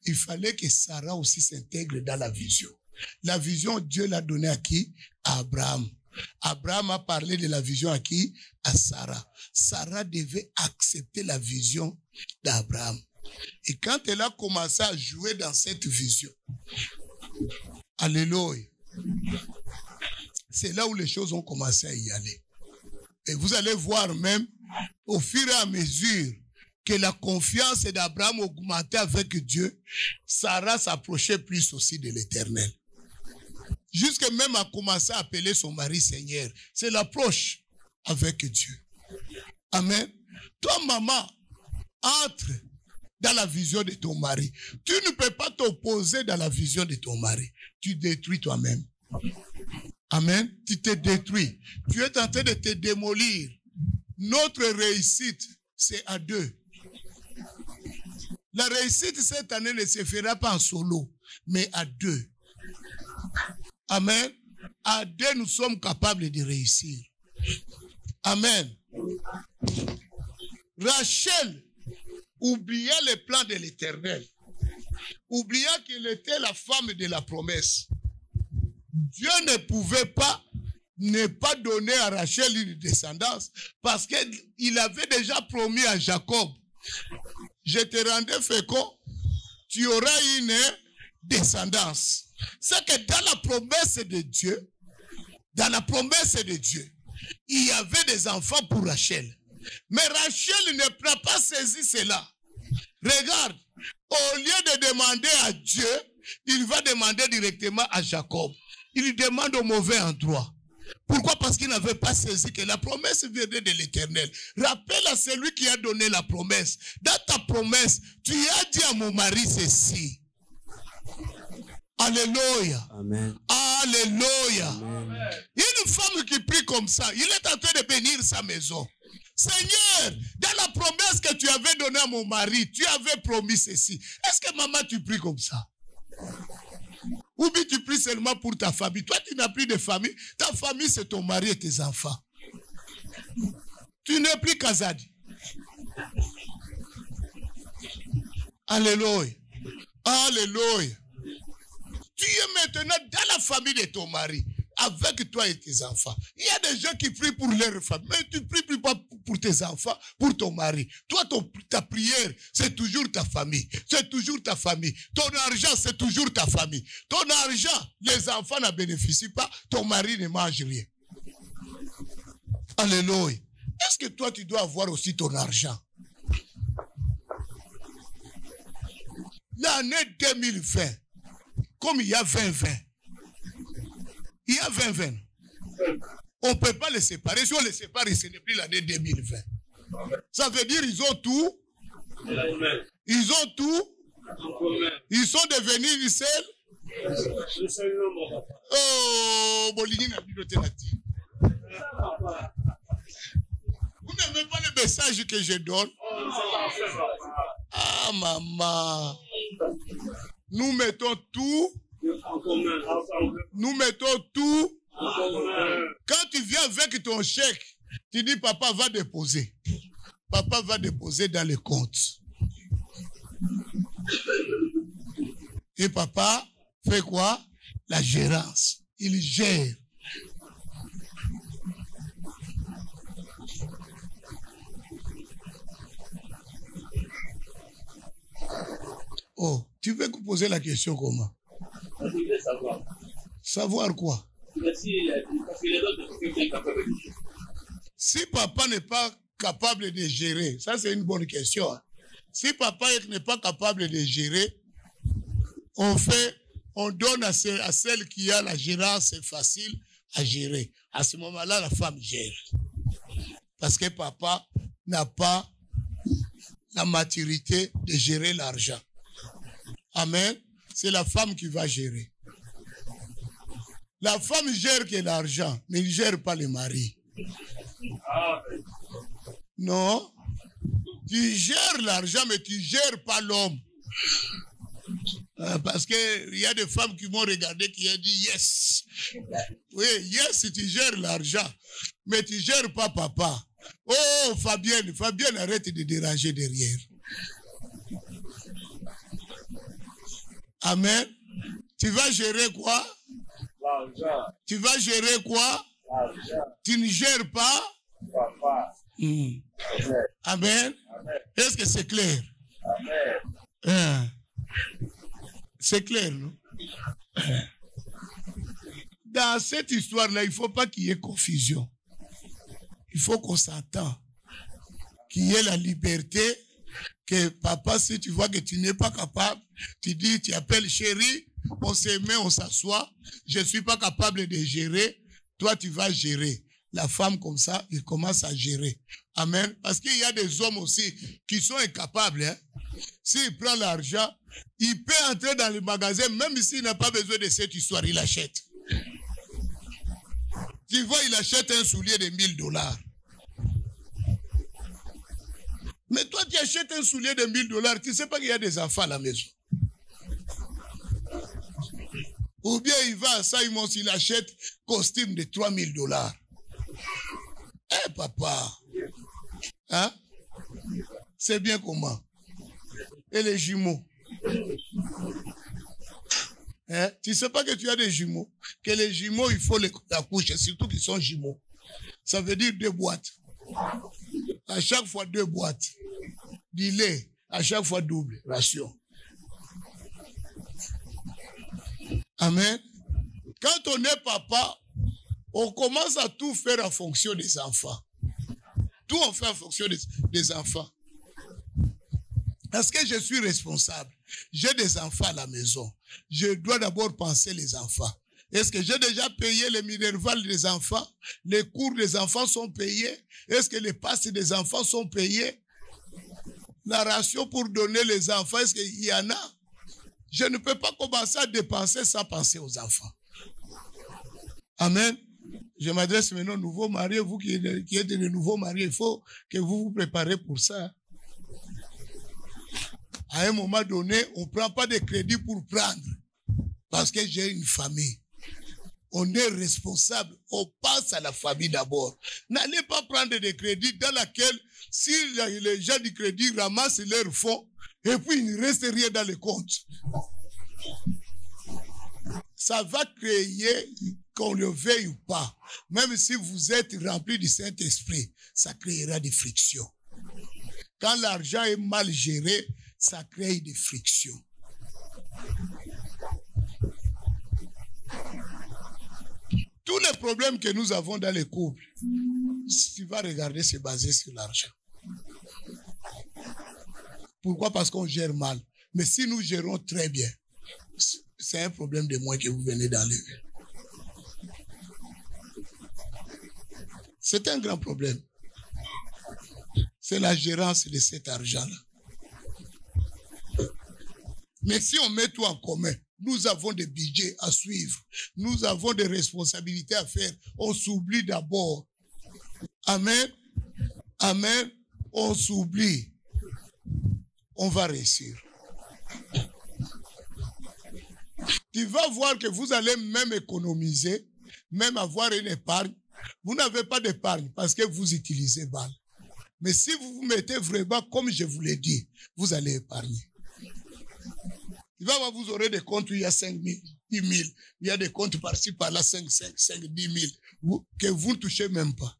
il fallait que Sarah aussi s'intègre dans la vision. La vision, Dieu l'a donnée à qui? À Abraham. Abraham a parlé de la vision à qui? À Sarah. Sarah devait accepter la vision d'Abraham. Et quand elle a commencé à jouer dans cette vision, alléluia, c'est là où les choses ont commencé à y aller. Et vous allez voir même, au fur et à mesure que la confiance d'Abraham augmentait avec Dieu, Sarah s'approchait plus aussi de l'Éternel. Jusque même à commencer à appeler son mari Seigneur. C'est l'approche avec Dieu. Amen. Toi, maman, entre dans la vision de ton mari. Tu ne peux pas t'opposer dans la vision de ton mari. Tu détruis toi-même. Amen. Tu te détruis. Tu es en train de te démolir. Notre réussite, c'est à deux. La réussite cette année ne se fera pas en solo, mais à deux. Amen. À deux, nous sommes capables de réussir. Amen. Rachel oublia les plans de l'Éternel, oublia qu'elle était la femme de la promesse. Dieu ne pouvait pas ne pas donner à Rachel une descendance parce qu'il avait déjà promis à Jacob, je te rendrai fécond, tu auras une descendance. C'est que dans la promesse de Dieu, il y avait des enfants pour Rachel. Mais Rachel n'a pas saisi cela. Regarde, au lieu de demander à Dieu, il va demander directement à Jacob. Il demande au mauvais endroit. Pourquoi? Parce qu'il n'avait pas saisi que la promesse venait de l'Éternel. Rappelle à celui qui a donné la promesse. Dans ta promesse, tu as dit à mon mari ceci. Alléluia. Amen. Alléluia. Amen. Une femme qui prie comme ça, il est en train de bénir sa maison. Seigneur, dans la promesse que tu avais donnée à mon mari, tu avais promis ceci. Est-ce que maman, tu pries comme ça? Ou bien tu pries seulement pour ta famille? Toi, tu n'as plus de famille. Ta famille, c'est ton mari et tes enfants. Tu n'es plus Kazadi. Alléluia. Alléluia. Tu es maintenant dans la famille de ton mari, avec toi et tes enfants. Il y a des gens qui prient pour leur famille, mais tu ne pries pas pour tes enfants, pour ton mari. Toi, ta prière, c'est toujours ta famille. C'est toujours ta famille. Ton argent, c'est toujours ta famille. Ton argent, les enfants n'en bénéficient pas, ton mari ne mange rien. Alléluia. Est-ce que toi, tu dois avoir aussi ton argent? L'année 2020, comme il y a 2020, on ne peut pas les séparer. Si on les sépare, ce n'est plus l'année 2020. Ça veut dire qu'ils ont tout. Ils ont tout. Ils sont devenus une seule. Oh, Bolini n'a plus noté la tire. Vous n'aimez pas le message que je donne? Ah, maman. Nous mettons tout. Nous mettons tout. Quand tu viens avec ton chèque, tu dis papa va déposer. Papa va déposer dans le compte. Et papa fait quoi? La gérance. Il gère. Oh, tu veux poser la question comment? Savoir quoi? Si papa n'est pas capable de gérer, ça c'est une bonne question. Si papa n'est pas capable de gérer, on donne à celle qui a la gérance, c'est facile à gérer. À ce moment-là, la femme gère. Parce que papa n'a pas la maturité de gérer l'argent. Amen. C'est la femme qui va gérer. La femme gère que l'argent, mais elle ne gère pas le mari. Non. Tu gères l'argent, mais tu ne gères pas l'homme. Parce qu'il y a des femmes qui m'ont regardé qui ont dit yes. Oui, yes, tu gères l'argent, mais tu ne gères pas papa. Oh, Fabienne, arrête de déranger derrière. Amen. Tu vas gérer quoi? Tu vas gérer quoi? Tu ne gères pas? Amen. Amen. Est-ce que c'est clair? Amen. C'est clair, non? Dans cette histoire-là, il ne faut pas qu'il y ait confusion. Il faut qu'on s'entende. Qu'il y ait la liberté. Que papa, si tu vois que tu n'es pas capable, tu dis, tu appelles chérie, on se met, on s'assoit. Je ne suis pas capable de gérer. Toi, tu vas gérer. La femme, comme ça, il commence à gérer. Amen. Parce qu'il y a des hommes aussi qui sont incapables. Hein? S'il prend l'argent, il peut entrer dans le magasin, même s'il n'a pas besoin de cette histoire, il achète. Tu vois, il achète un soulier de $1000. Mais toi, tu achètes un soulier de $1000, tu ne sais pas qu'il y a des enfants à la maison. Ou bien il va à Simon, il achète costume de $3000. Eh papa, Hein? C'est bien comment? Et les jumeaux? Hein? Tu ne sais pas que tu as des jumeaux? Que les jumeaux, il faut les coucher, surtout qu'ils sont jumeaux. Ça veut dire 2 boîtes. À chaque fois 2 boîtes. Du lait, à chaque fois double ration. Amen. Quand on est papa, on commence à tout faire en fonction des enfants. Tout on fait en fonction des enfants. Parce que je suis responsable. J'ai des enfants à la maison. Je dois d'abord penser les enfants. Est-ce que j'ai déjà payé les minervales des enfants? Les cours des enfants sont payés? Est-ce que les passes des enfants sont payés? La ration pour donner les enfants, est-ce qu'il y en a? Je ne peux pas commencer à dépenser sans penser aux enfants. Amen. Je m'adresse maintenant aux nouveaux mariés. Vous qui êtes des nouveaux mariés, il faut que vous vous préparez pour ça. À un moment donné, on ne prend pas de crédit pour prendre. Parce que j'ai une famille. On est responsable. On pense à la famille d'abord. N'allez pas prendre des crédits dans laquelle, si les gens du crédit ramassent leurs fonds, et puis il ne reste rien dans les comptes. Ça va créer, qu'on le veuille ou pas, même si vous êtes rempli du Saint-Esprit, ça créera des frictions. Quand l'argent est mal géré, ça crée des frictions. Tous les problèmes que nous avons dans les couples, si tu vas regarder, c'est basé sur l'argent. Pourquoi? Parce qu'on gère mal. Mais si nous gérons très bien, c'est un problème de moins que vous venez d'enlever. C'est un grand problème. C'est la gérance de cet argent-là. Mais si on met tout en commun, nous avons des budgets à suivre. Nous avons des responsabilités à faire. On s'oublie d'abord. Amen. Amen. On s'oublie. On va réussir. Tu vas voir que vous allez même économiser, même avoir une épargne. Vous n'avez pas d'épargne parce que vous utilisez mal. Mais si vous vous mettez vraiment, comme je vous l'ai dit, vous allez épargner. Il va voir, vous aurez des comptes où il y a 5 000, 10 000. Il y a des comptes par-ci, par-là, 5, 10 000, que vous ne touchez même pas.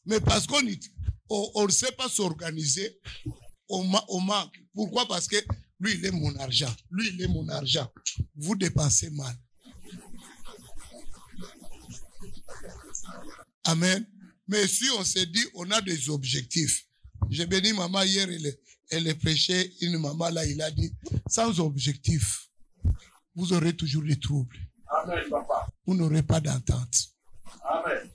Mais parce qu'on ne sait pas s'organiser, on manque. Pourquoi? Parce que lui, il est mon argent. Lui, il est mon argent. Vous dépensez mal. Amen. Mais si on s'est dit, on a des objectifs. J'ai béni maman hier, elle prêchait, une maman là, il a dit, sans objectif, vous aurez toujours des troubles. Amen, papa. Vous n'aurez pas d'entente. Amen.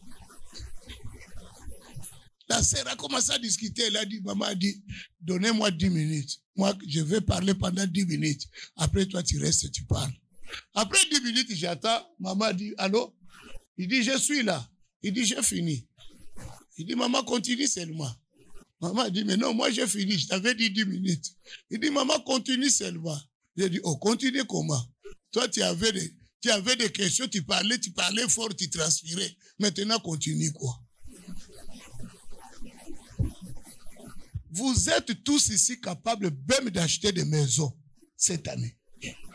La sœur a commencé à discuter, elle a dit, maman a dit, donnez-moi 10 minutes. Moi, je vais parler pendant 10 minutes. Après, toi, tu restes, tu parles. Après 10 minutes, j'attends. Maman dit, allô? Il dit, je suis là. Il dit, j'ai fini. Il dit, maman, continue seulement. Maman dit, mais non, moi, j'ai fini. Je t'avais dit 10 minutes. Il dit, maman, continue seulement. J'ai dit, oh, continue comment? Toi, tu avais des questions, tu parlais fort, tu transpirais. Maintenant, continue quoi? Vous êtes tous ici capables même d'acheter des maisons cette année.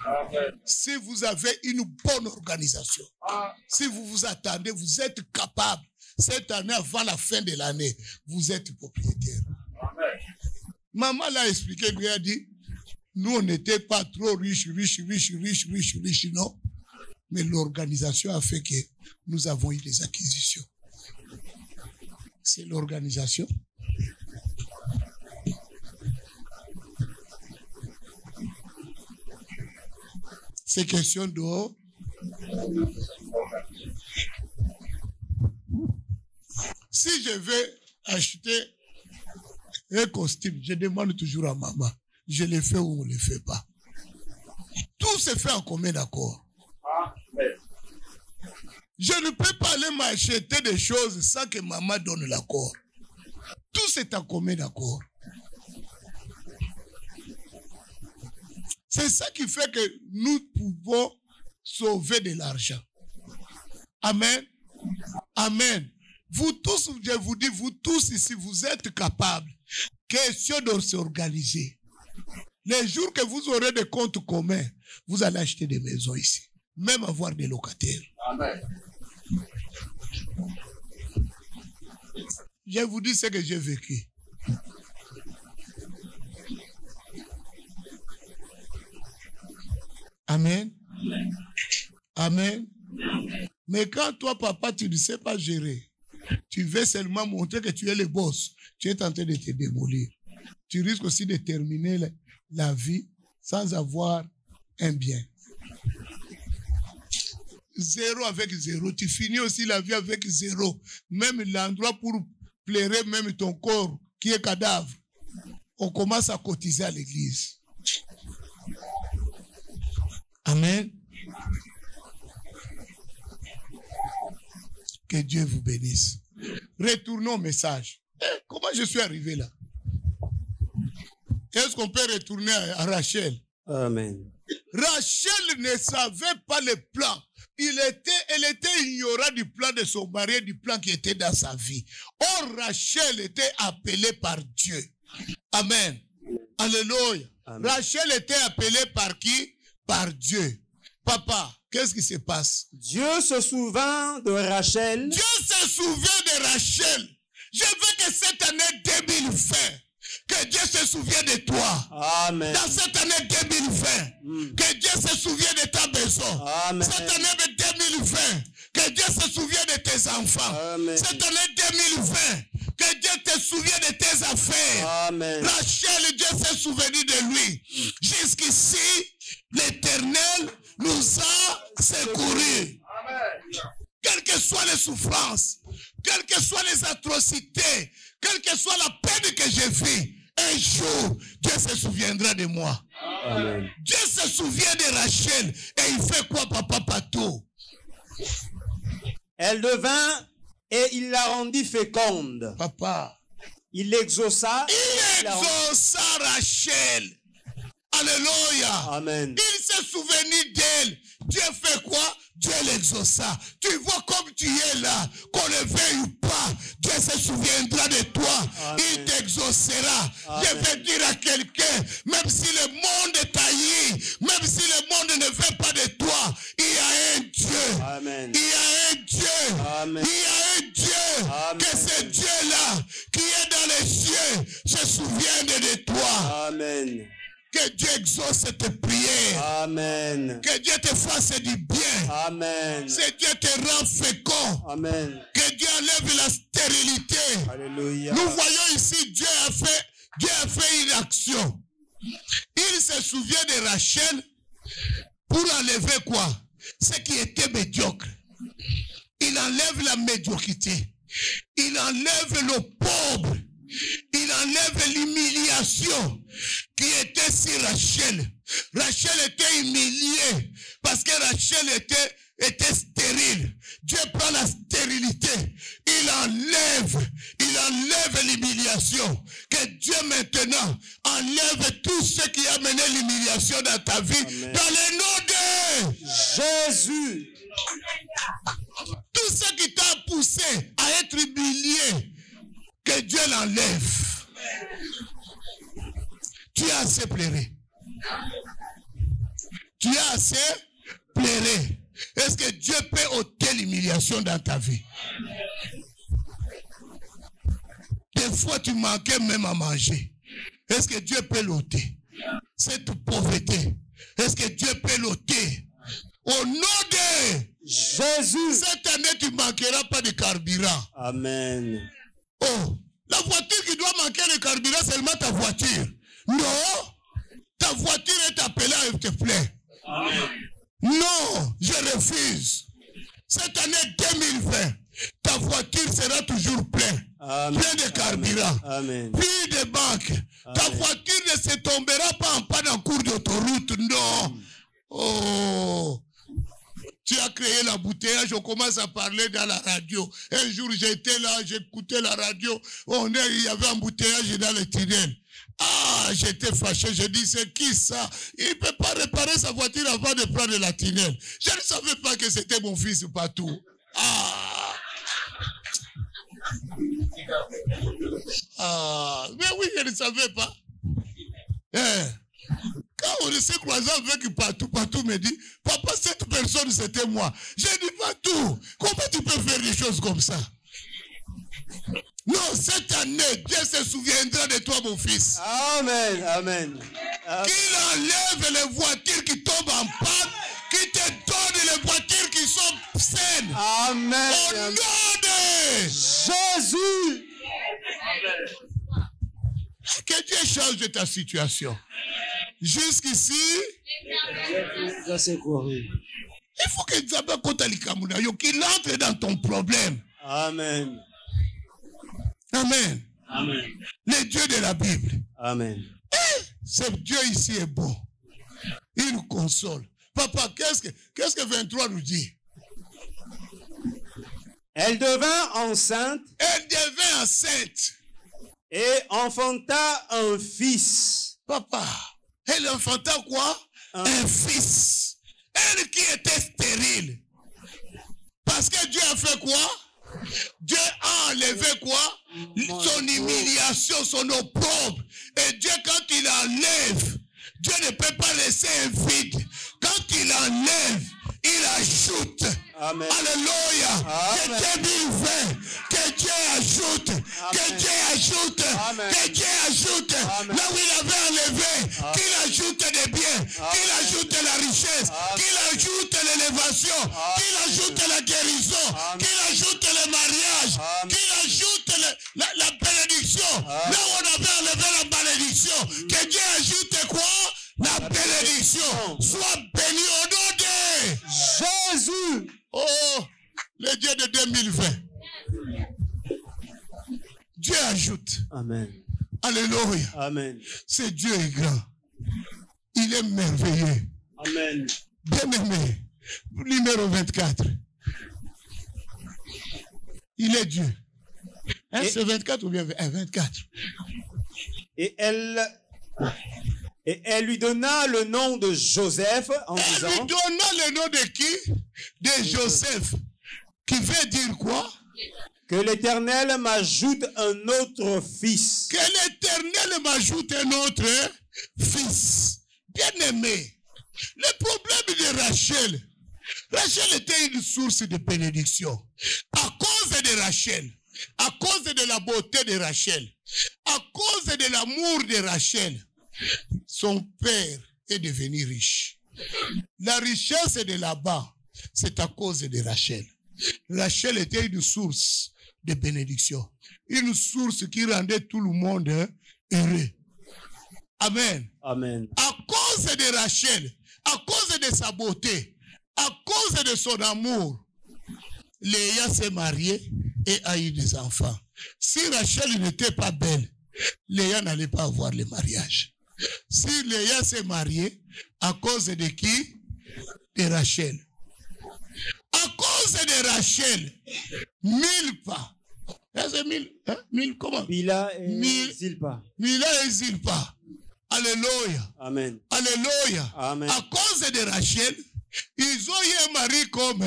Amen. Si vous avez une bonne organisation, si vous vous attendez, vous êtes capable. Cette année, avant la fin de l'année, vous êtes propriétaire. Amen. Maman l'a expliqué, lui a dit, nous, on n'était pas trop riches, non. Mais l'organisation a fait que nous avons eu des acquisitions. C'est l'organisation. C'est question de... Si je vais acheter un costume, je demande toujours à maman, je le fais ou on ne le fait pas. Tout se fait en commun d'accord. Amen. Je ne peux pas aller m'acheter des choses sans que maman donne l'accord. Tout c'est en commun d'accord. C'est ça qui fait que nous pouvons sauver de l'argent. Amen. Amen. Vous tous, je vous dis, vous tous ici, vous êtes capables. Question de s'organiser. Les jours que vous aurez des comptes communs, vous allez acheter des maisons ici. Même avoir des locataires. Amen. Je vous dis ce que j'ai vécu. Amen. Amen. Mais quand toi, papa, tu ne sais pas gérer, tu veux seulement montrer que tu es le boss, tu es en train de te démolir. Tu risques aussi de terminer la vie sans avoir un bien. 0 avec 0. Tu finis aussi la vie avec 0. Même l'endroit pour pleurer, même ton corps qui est cadavre. On commence à cotiser à l'église. Amen. Que Dieu vous bénisse. Retournons au message. Comment je suis arrivé là? Est-ce qu'on peut retourner à Rachel? Amen. Rachel ne savait pas le plan. Elle était ignorante du plan de son mari, du plan qui était dans sa vie. Or, Rachel était appelée par Dieu. Amen. Alléluia. Amen. Rachel était appelée par qui? Par Dieu. Papa, qu'est-ce qui se passe? Dieu se souvint de Rachel. Dieu se souvient de Rachel. Je veux que cette année 2020, que Dieu se souvienne de toi. Amen. Dans cette année 2020, que Dieu se souvienne de ta maison. Amen. Cette année 2020, que Dieu se souvienne de tes enfants. Amen. Cette année 2020, que Dieu te souvienne de tes affaires. Amen. Rachel, Dieu s'est souvenu de lui. Jusqu'ici, l'Éternel nous a secourus. Quelles que soient les souffrances, quelles que soient les atrocités, quelle que soit la peine que je vis, un jour, Dieu se souviendra de moi. Amen. Dieu se souvient de Rachel. Et il fait quoi, papa Pato? Elle devint et il la rendit féconde. Papa. Il l'exauça. Il exauça Rachel. Alléluia. Amen. Il s'est souvenu d'elle. Dieu fait quoi? Dieu l'exauça. Tu vois comme tu es là, qu'on le veuille ou pas, Dieu se souviendra de toi. Amen. Il t'exaucera. Amen. Je vais dire à quelqu'un, même si le monde taillit, même si le monde ne veut pas de toi, il y a un Dieu. Amen. Il y a un Dieu. Amen. Il y a un Dieu. Amen. Que ce Dieu-là, qui est dans les cieux, se souvienne de toi. Amen. Que Dieu exauce tes prières. Amen. Que Dieu te fasse du bien. Amen. Que Dieu te rend fécond. Amen. Que Dieu enlève la stérilité. Alléluia. Nous voyons ici, Dieu a fait une action. Il se souvient de Rachel pour enlever quoi? Ce qui était médiocre. Il enlève la médiocrité. Il enlève le pauvre. Il enlève l'humiliation qui était sur Rachel. Rachel était humiliée parce que Rachel était stérile. Dieu prend la stérilité. Il enlève l'humiliation. Que Dieu maintenant enlève tout ce qui a mené l'humiliation dans ta vie. Amen. Dans le nom de Jésus. Tout ce qui t'a poussé à être humilié, que Dieu l'enlève. Tu as assez pleuré. Tu as assez pleuré. Est-ce que Dieu peut ôter l'humiliation dans ta vie? Des fois, tu manquais même à manger. Est-ce que Dieu peut l'ôter? Cette pauvreté, est-ce que Dieu peut l'ôter? Au nom de Jésus. Cette année, tu ne manqueras pas de carburant. Amen. Oh, la voiture qui doit manquer de carburant, c'est seulement ta voiture. Non, ta voiture est appelée à te plaire. Amen. Non, je refuse. Cette année 2020, ta voiture sera toujours pleine. Amen. Plein de carburant. Amen. Plus de banques. Amen. Ta voiture ne se tombera pas en panne en cours d'autoroute. Non. Oh. Tu as créé l'embouteillage, on commence à parler dans la radio. Un jour, j'étais là, j'écoutais la radio. Il y avait un embouteillage dans le tunnel. Ah, j'étais fâché. Je dis, c'est qui ça? Il ne peut pas réparer sa voiture avant de prendre la tunnel. Je ne savais pas que c'était mon fils partout. Ah. Ah, mais oui, je ne savais pas. Quand on s'est croisé avec partout me dit, papa, cette personne, c'était moi. Je dis pas tout. Comment tu peux faire des choses comme ça? Non, cette année, Dieu se souviendra de toi, mon fils. Amen, amen. Qu'il enlève les voitures qui tombent en panne, qu'il te donne les voitures qui sont saines. Amen. Au nom de Jésus. Que Dieu change ta situation. Jusqu'ici, il faut que Dieu qu'il entre dans ton problème. Amen. Amen. Amen. Le Dieu de la Bible. Amen. Ce Dieu ici est bon. Il nous console. Papa, qu'est-ce que 23 nous dit? Elle devint enceinte. Elle devint enceinte. Et enfanta un fils. Papa, elle enfanta quoi? Un fils. Elle qui était stérile. Parce que Dieu a fait quoi? Dieu a enlevé quoi? Son humiliation, son opprobre. Et Dieu, quand il enlève, Dieu ne peut pas laisser un vide. Quand il enlève, il ajoute. Amen. Alléluia. Que Dieu vive. Que Dieu ajoute. Amen. Que Dieu ajoute. Amen. Que Dieu ajoute. Amen. Là où il avait enlevé, Amen. qu'il ajoute des biens. Qu'il ajoute la richesse. Amen. Qu'il ajoute l'élévation. Qu'il ajoute la guérison. Amen. Qu'il ajoute le mariage. Amen. Qu'il ajoute la bénédiction. Amen. Là où on avait enlevé la malédiction. Que Dieu ajoute quoi? La bénédiction. Sois béni au nom de Jésus. Oh, le Dieu de 2020. Dieu ajoute. Amen. Alléluia. Amen. Ce Dieu est grand. Il est merveilleux. Amen. Bien-aimé. Numéro 24. Il est Dieu. Hein, c'est 24 ou bien 24? Et elle lui donna le nom de Joseph en Elle disant... lui donna le nom de qui? De Joseph. Qui veut dire quoi? Que l'Éternel m'ajoute un autre fils. Que l'Éternel m'ajoute un autre fils. Bien-aimé, le problème de Rachel, Rachel était une source de bénédiction. À cause de Rachel, à cause de la beauté de Rachel, à cause de l'amour de Rachel, son père est devenu riche. La richesse de là-bas, c'est à cause de Rachel. Rachel était une source de bénédiction. Une source qui rendait tout le monde heureux. Amen. Amen. À cause de Rachel, à cause de sa beauté, à cause de son amour, Léa s'est mariée et a eu des enfants. Si Rachel n'était pas belle, Léa n'allait pas avoir le mariage. Si Léa s'est mariée, à cause de qui? De Rachel. À cause de Rachel, 1000 pas. C'est 1000, hein? 1000 comment? Bila et Zilpa. Mila et Zilpa. Alléluia. Amen. Alléluia. Amen. À cause de Rachel, ils ont eu un mari comme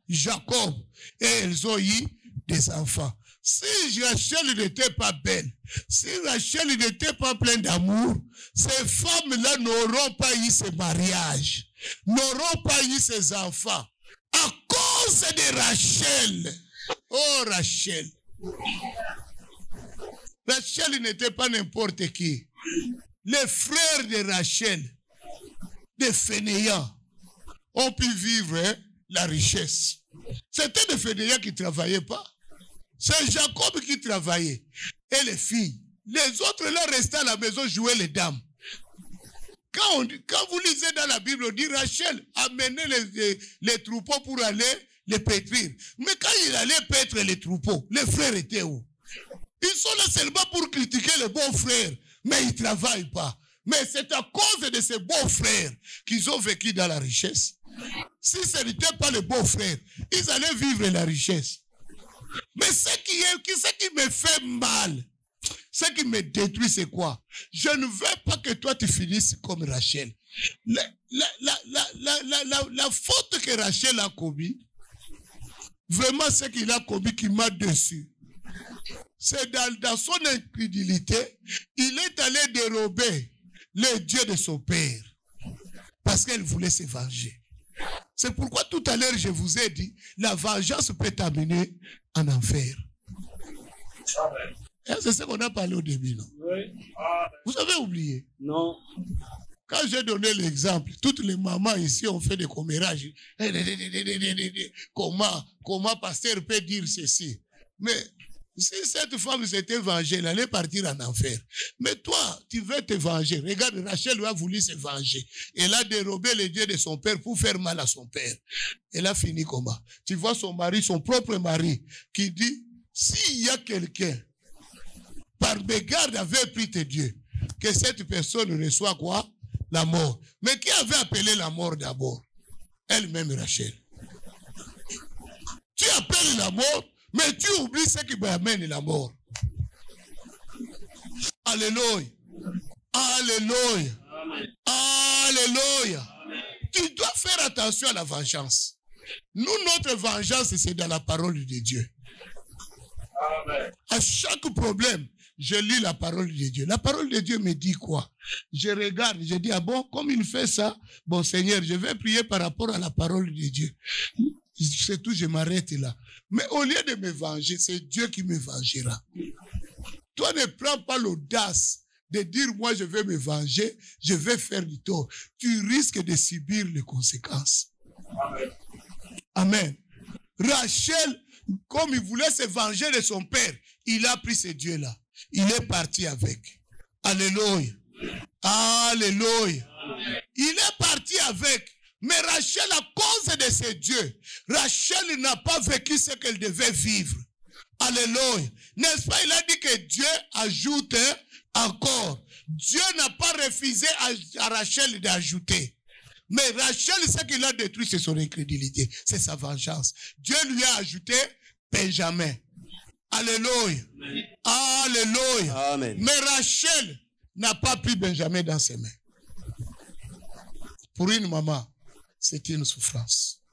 Jacob. Et ils ont eu des enfants. Si Rachel n'était pas belle, si Rachel n'était pas pleine d'amour, ces femmes-là n'auront pas eu ce mariage, n'auront pas eu ces enfants. À cause de Rachel. Oh Rachel. Rachel n'était pas n'importe qui. Les frères de Rachel, des fainéants, ont pu vivre la richesse. C'était des fainéants qui ne travaillaient pas. C'est Jacob qui travaillait. Et les filles. Les autres là restaient à la maison jouer les dames. Quand vous lisez dans la Bible, on dit Rachel amenait les troupeaux pour aller les pétrir. Mais quand il allait paître les troupeaux, les frères étaient où? Ils sont là seulement pour critiquer les beaux frères, mais ils ne travaillent pas. Mais c'est à cause de ces beaux frères qu'ils ont vécu dans la richesse. Si ce n'était pas les beaux frères, ils allaient vivre la richesse. Mais ce qui me fait mal, ce qui me détruit, c'est quoi? Je ne veux pas que toi tu finisses comme Rachel. La faute que Rachel a commis, vraiment ce qu'il a commis qui m'a déçu, c'est dans son incrédulité, il est allé dérober le Dieu de son père. Parce qu'elle voulait se venger. C'est pourquoi tout à l'heure je vous ai dit, la vengeance peut t'amener en enfer. C'est ce qu'on a parlé au début, non? Oui. Vous avez oublié? Non. Quand j'ai donné l'exemple, toutes les mamans ici ont fait des commérages. Comment pasteur peut dire ceci? Mais si cette femme s'était vengée, elle allait partir en enfer. Mais toi, tu veux te venger. Regarde, Rachel a voulu se venger. Elle a dérobé le Dieu de son père pour faire mal à son père. Elle a fini comment? Tu vois son mari, son propre mari, qui dit, s'il y a quelqu'un, par mégarde avait pris tes dieux, que cette personne reçoit quoi? La mort. Mais qui avait appelé la mort d'abord? Elle-même, Rachel. Tu appelles la mort, mais tu oublies ce qui amène la mort. Alléluia. Alléluia. Alléluia. Tu dois faire attention à la vengeance. Nous, notre vengeance, c'est dans la parole de Dieu. Amen. À chaque problème, je lis la parole de Dieu. La parole de Dieu me dit quoi? Je regarde, je dis, ah bon, comme il fait ça, bon Seigneur, je vais prier par rapport à la parole de Dieu. C'est tout, je m'arrête là. Mais au lieu de me venger, c'est Dieu qui me vengera. Toi, ne prends pas l'audace de dire, moi, je vais me venger, je vais faire du tort. Tu risques de subir les conséquences. Amen. Amen. Rachel, comme il voulait se venger de son père, il a pris ce Dieu-là. Il est parti avec. Alléluia. Alléluia. Il est parti avec. Mais Rachel, à cause de ce Dieu, Rachel n'a pas vécu ce qu'elle devait vivre. Alléluia. N'est-ce pas, il a dit que Dieu ajoute encore. Dieu n'a pas refusé à Rachel d'ajouter. Mais Rachel, ce qu'il a détruit, c'est son incrédulité. C'est sa vengeance. Dieu lui a ajouté Benjamin. Alléluia. Alléluia. Amen. Mais Rachel n'a pas pris Benjamin dans ses mains. Pour une maman, c'est une souffrance.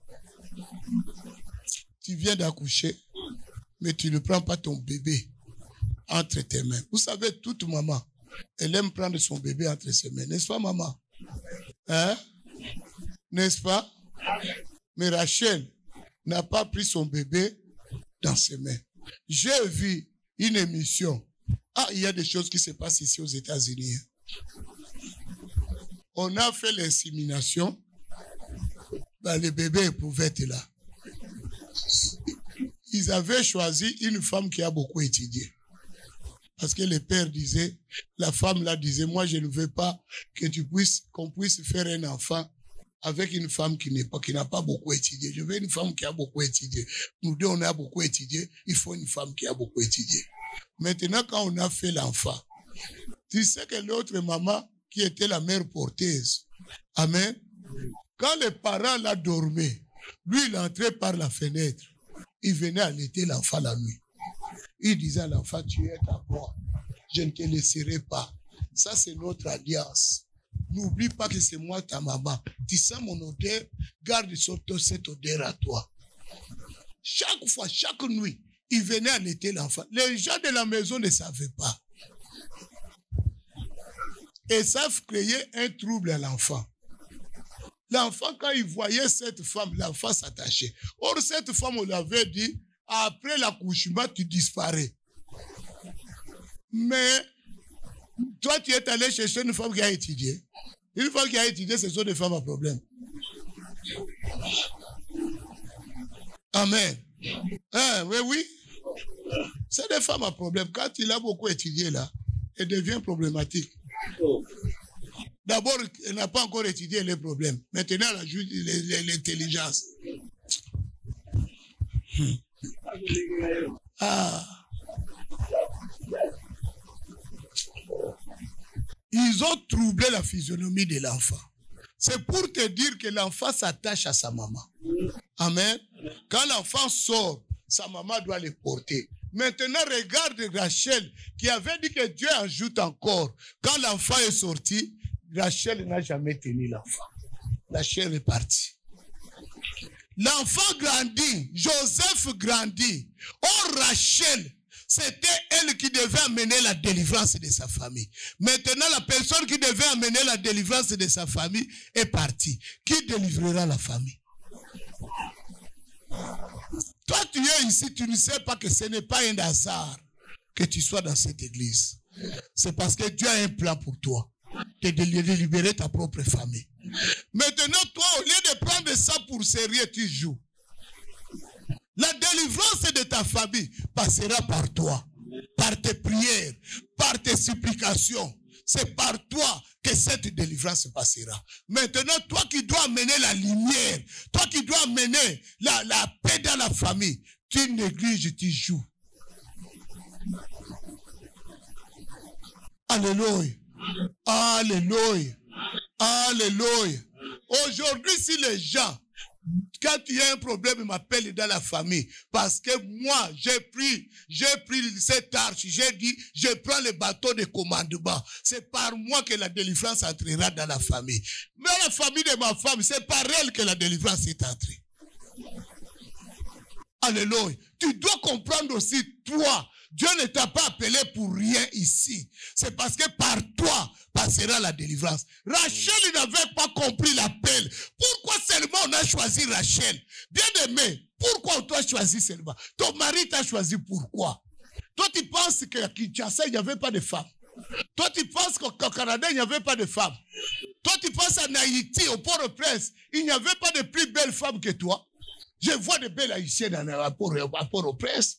Tu viens d'accoucher, mais tu ne prends pas ton bébé entre tes mains. Vous savez, toute maman, elle aime prendre son bébé entre ses mains. N'est-ce pas, maman? Hein? N'est-ce pas? Mais Rachel n'a pas pris son bébé dans ses mains. J'ai vu une émission. Ah, il y a des choses qui se passent ici aux États-Unis. On a fait l'insémination. Ben, le bébé éprouvait là. Ils avaient choisi une femme qui a beaucoup étudié. Parce que le père disait, la femme là disait, moi je ne veux pas que qu'on puisse faire un enfant avec une femme qui n'a pas beaucoup étudié. Je veux une femme qui a beaucoup étudié. Nous deux, on a beaucoup étudié. Il faut une femme qui a beaucoup étudié. Maintenant, quand on a fait l'enfant, tu sais que l'autre maman, qui était la mère porteuse, amen, quand les parents la dormaient, lui, il entrait par la fenêtre. Il venait allaiter l'enfant la nuit. Il disait à l'enfant, tu es à moi. Je ne te laisserai pas. Ça, c'est notre alliance. N'oublie pas que c'est moi ta maman. Tu sens mon odeur, garde cette odeur à toi. Chaque fois, chaque nuit, il venait allaiter l'enfant. Les gens de la maison ne savaient pas. Et ça créait un trouble à l'enfant. L'enfant, quand il voyait cette femme, l'enfant s'attachait. Or, cette femme, on l'avait dit, après l'accouchement, tu disparais. Mais, toi, tu es allé chercher une femme qui a étudié. Une femme qui a étudié, ce sont des femmes à problème. Amen. Hein, oui, oui. C'est des femmes à problème. Quand il a beaucoup étudié, là, elle devient problématique. D'abord, elle n'a pas encore étudié les problèmes. Maintenant, elle ajoute l'intelligence. Ah. Ils ont troublé la physionomie de l'enfant. C'est pour te dire que l'enfant s'attache à sa maman. Amen. Quand l'enfant sort, sa maman doit le porter. Maintenant, regarde Rachel qui avait dit que Dieu ajoute encore. Quand l'enfant est sorti, Rachel n'a jamais tenu l'enfant. Rachel est partie. L'enfant grandit, Joseph grandit. Or, Rachel, C'était elle qui devait amener la délivrance de sa famille. Maintenant, la personne qui devait amener la délivrance de sa famille est partie. Qui délivrera la famille? Toi, tu es ici, tu ne sais pas que ce n'est pas un hasard que tu sois dans cette église. C'est parce que Dieu a un plan pour toi. De libérer ta propre famille. Maintenant, toi, au lieu de prendre ça pour sérieux, tu joues. La délivrance de ta famille passera par toi, par tes prières, par tes supplications. C'est par toi que cette délivrance passera. Maintenant, toi qui dois amener la lumière, toi qui dois amener la paix dans la famille, tu négliges, tu joues. Alléluia. Alléluia. Alléluia. Aujourd'hui, si les gens, quand il y a un problème, ils m'appellent dans la famille. Parce que moi, j'ai pris cette arche, j'ai dit, je prends le bateau de commandement. C'est par moi que la délivrance entrera dans la famille. Mais la famille de ma femme, c'est par elle que la délivrance est entrée. Alléluia. Tu dois comprendre aussi, toi, Dieu ne t'a pas appelé pour rien ici. C'est parce que par toi passera la délivrance. Rachel n'avait pas compris l'appel. Pourquoi seulement on a choisi Rachel? Bien-aimé, pourquoi on t'a choisi seulement? Ton mari t'a choisi pourquoi? Toi, tu penses qu'à Kinshasa, il n'y avait pas de femmes. Toi, tu penses qu'au Canada, il n'y avait pas de femmes. Toi, tu penses en Haïti, au Port-au-Prince, il n'y avait pas de plus belles femmes que toi. Je vois de belles haïtiennes à Port-au-Prince.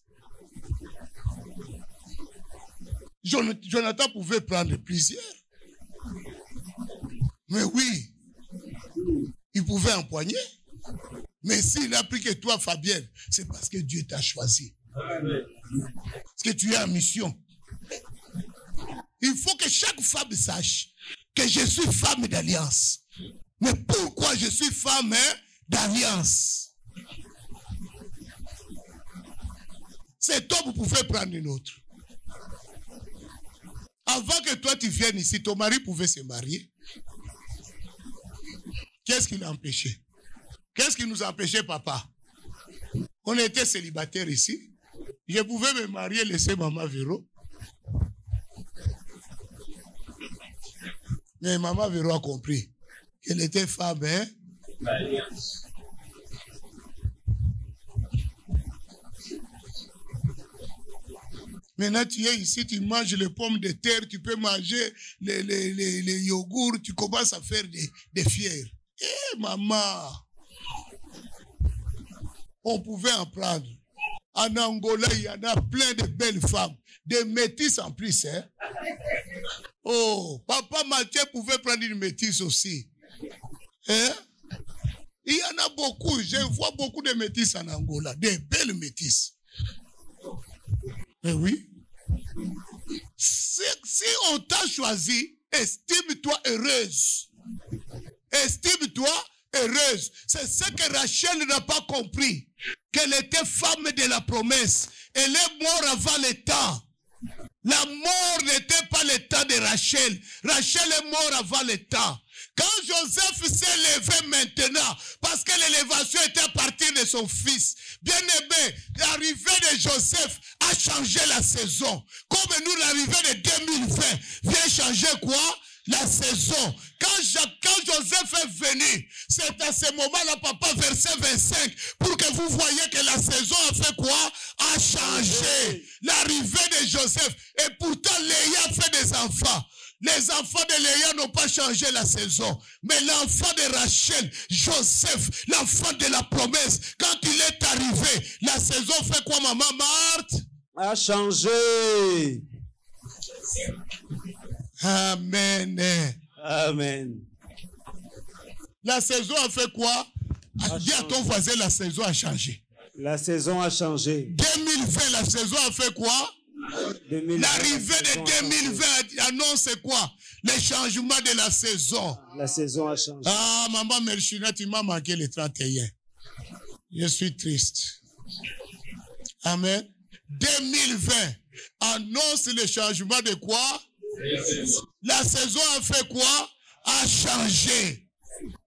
Jonathan pouvait prendre plusieurs. Mais oui, il pouvait empoigner. Mais s'il n'a pris que toi, Fabienne, c'est parce que Dieu t'a choisi. Parce que tu es en mission. Il faut que chaque femme sache que je suis femme d'alliance. Mais pourquoi je suis femme d'alliance? Cet homme pouvait prendre une autre. Avant que toi tu viennes ici, ton mari pouvait se marier. Qu'est-ce qui l'a empêché? Qu'est-ce qui nous a empêché, papa? On était célibataires ici. Je pouvais me marier, laisser maman Véro. Mais maman Véro a compris qu'elle était femme, hein? Maintenant, tu es ici, tu manges les pommes de terre, tu peux manger les yogourts, tu commences à faire des fiers. Eh, maman! On pouvait en prendre. En Angola, il y en a plein de belles femmes, des métisses en plus. Hein? Oh, papa Mathieu pouvait prendre une métisse aussi. Hein? Il y en a beaucoup, je vois beaucoup de métisses en Angola, des belles métisses. Eh oui. Si on t'a choisi, estime-toi heureuse. Estime-toi heureuse. C'est ce que Rachel n'a pas compris. Qu'elle était femme de la promesse. Elle est morte avant le temps. La mort n'était pas le temps de Rachel. Rachel est morte avant le temps. Quand Joseph s'est levé maintenant, parce que l'élévation était à partir de son fils, bien aimé, l'arrivée de Joseph a changé la saison. Comme nous, l'arrivée de 2020 vient changer quoi? La saison. Quand Joseph est venu, c'est à ce moment-là, papa, verset 25, pour que vous voyez que la saison a fait quoi? A changé. L'arrivée de Joseph. Et pourtant, Léa fait des enfants. Les enfants de Léa n'ont pas changé la saison. Mais l'enfant de Rachel, Joseph, l'enfant de la promesse, quand il est arrivé, la saison fait quoi, maman Marthe? A changé. Amen. Amen. La saison a fait quoi? Dis à ton voisin, la saison a changé. La saison a changé. 2020, la saison a fait quoi? L'arrivée de 2020 annonce quoi? Le changement de la saison. La saison a changé. Ah, maman Melchina, tu m'as manqué le 31. Je suis triste. Amen. 2020 annonce le changement de quoi? La saison a fait quoi? A changé.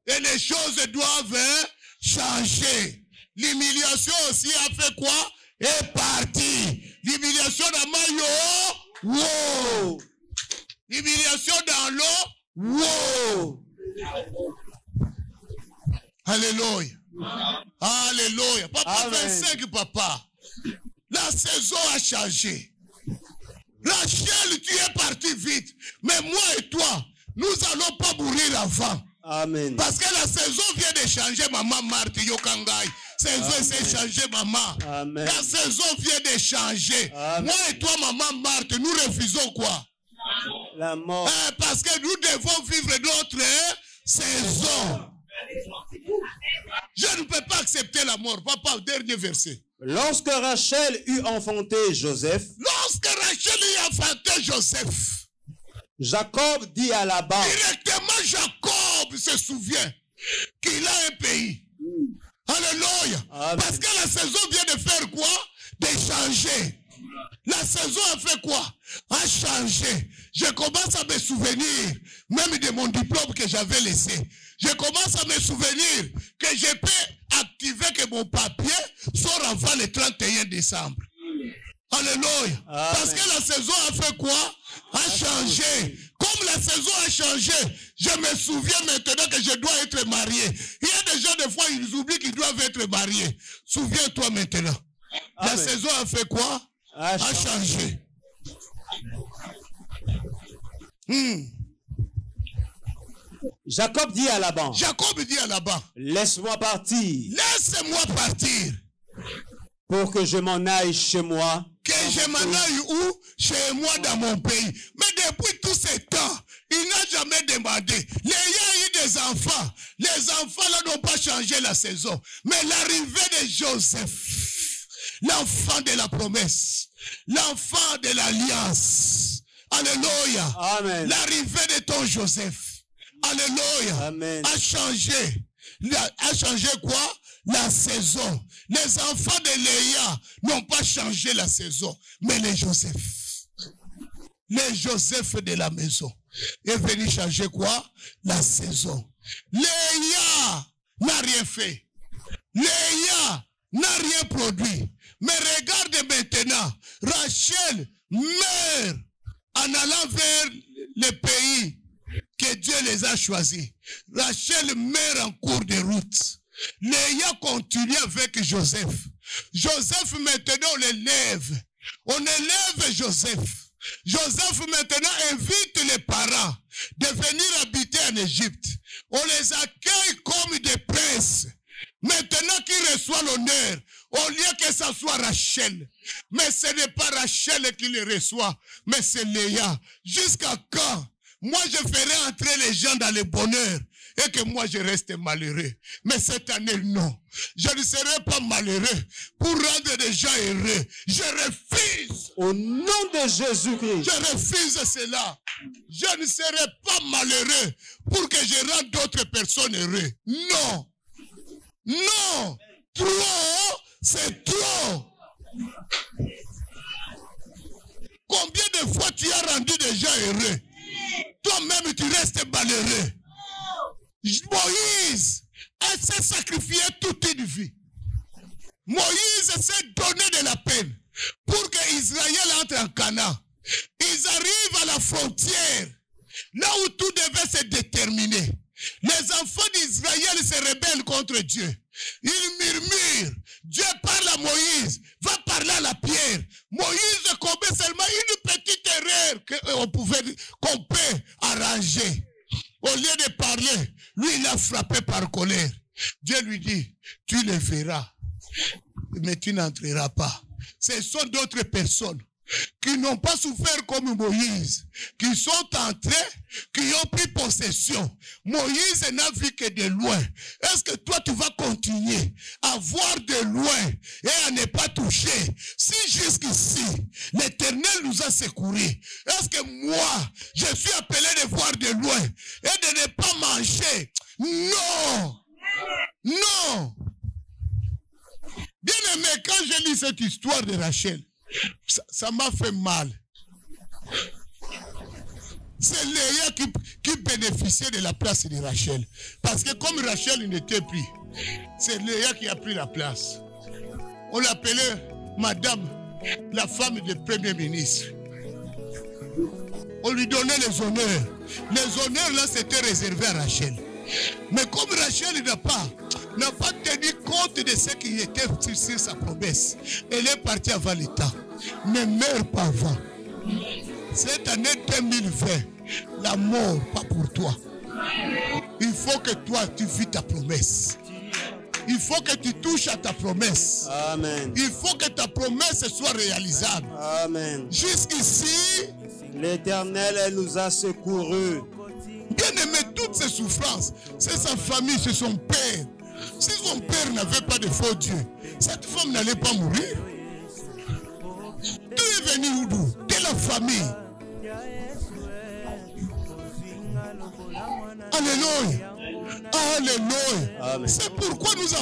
Et les choses doivent changer. L'humiliation aussi a fait quoi? Est partie. L'humiliation dans maillot. Wow. L'humiliation dans l'eau. Wow. Alléluia. Alléluia. Papa, 25, papa. La saison a changé. Rachel, tu es parti vite. Mais moi et toi, nous n'allons pas mourir avant. Amen. Parce que la saison vient de changer, maman Marthe Yokangai. Saison s'est changée, maman. Amen. La saison vient de changer. Amen. Moi et toi, maman Marthe, nous refusons quoi? La mort. Parce que nous devons vivre notre saison. Je ne peux pas accepter la mort. Papa, dernier verset. Lorsque Rachel eut enfanté Joseph, Lorsque Rachel eut enfanté Joseph, Jacob dit à Laban, directement Jacob se souvient qu'il a un pays. Alléluia. Amen. Parce que la saison vient de faire quoi? De changer. La saison a fait quoi? A changé. Je commence à me souvenir même de mon diplôme que j'avais laissé. Je commence à me souvenir que je peux activer que mon papier sort avant le 31 décembre. Alléluia. Amen. Parce que la saison a fait quoi? A changé. Comme la saison a changé, je me souviens maintenant que je dois être marié. Il y a des gens, des fois, ils oublient qu'ils doivent être mariés. Souviens-toi maintenant. Amen. La saison a fait quoi? A changé. Jacob dit à Laban, Jacob dit à Laban, laisse-moi partir laisse-moi partir. pour que je m'en aille chez moi. Que je m'en aille où? Chez moi dans mon pays. Mais depuis tout ce temps, il n'a jamais demandé. Il y a eu des enfants. Les enfants là n'ont pas changé la saison. Mais l'arrivée de Joseph, l'enfant de la promesse, l'enfant de l'alliance. Alléluia. Amen. L'arrivée de ton Joseph. Alléluia. Amen. A changé. A changé quoi? La saison. Les enfants de Léa n'ont pas changé la saison, mais les Joseph de la maison est venu changer quoi? La saison. Léa n'a rien fait. Léa n'a rien produit. Mais regarde maintenant, Rachel meurt en allant vers le pays que Dieu les a choisis. Rachel meurt en cours de route. Léa continue avec Joseph. Joseph maintenant on l'élève. On élève Joseph. Joseph maintenant invite les parents de venir habiter en Égypte. On les accueille comme des princes. Maintenant qui reçoit l'honneur, au lieu que ça soit Rachel. Mais ce n'est pas Rachel qui le reçoit, mais c'est Léa. Jusqu'à quand? Moi je ferai entrer les gens dans le bonheur et que moi je reste malheureux. Mais cette année, non. Je ne serai pas malheureux pour rendre les gens heureux. Je refuse. Au nom de Jésus-Christ. Je refuse cela. Je ne serai pas malheureux pour que je rende d'autres personnes heureux. Non. Non. Trop, c'est trop. Combien de fois tu as rendu des gens heureux? Toi-même, tu restes malheureux. Moïse s'est sacrifié toute une vie. Moïse s'est donné de la peine pour que Israël entre en Canaan. Ils arrivent à la frontière, là où tout devait se déterminer. Les enfants d'Israël se rebellent contre Dieu. Ils murmurent. Dieu parle à Moïse, va parler à la pierre. Moïse commet seulement une petite erreur qu'on peut arranger. Au lieu de parler, lui il a frappé par colère. Dieu lui dit, tu le feras, mais tu n'entreras pas. Ce sont d'autres personnes qui n'ont pas souffert comme Moïse, qui sont entrés, qui ont pris possession. Moïse n'a vu que de loin. Est-ce que toi tu vas continuer à voir de loin et à ne pas toucher? Si jusqu'ici l'Éternel nous a secourus, est-ce que moi je suis appelé de voir de loin et de ne pas manger? Non. Non. Bien aimé, quand je lis cette histoire de Rachel, ça m'a fait mal. C'est Léa qui bénéficiait de la place de Rachel. Parce que comme Rachel n'était plus, c'est Léa qui a pris la place. On l'appelait Madame la femme du premier ministre. On lui donnait les honneurs. Les honneurs là c'était réservé à Rachel. Mais comme Rachel n'a pas tenu compte de ce qui était sur sa promesse, elle est partie avant le temps. Ne meurt pas avant. Cette année 2020, la mort pas pour toi. Il faut que toi tu vis ta promesse. Il faut que tu touches à ta promesse. Amen. Il faut que ta promesse soit réalisable. Amen. Jusqu'ici, l'Éternel nous a secourus. Bien aimé, toutes ces souffrances, c'est sa famille, c'est son père. Si son père n'avait pas de faux Dieu, cette femme n'allait pas mourir. Tu es venu d'où? De la famille. Alléluia. Alléluia. C'est pourquoi nous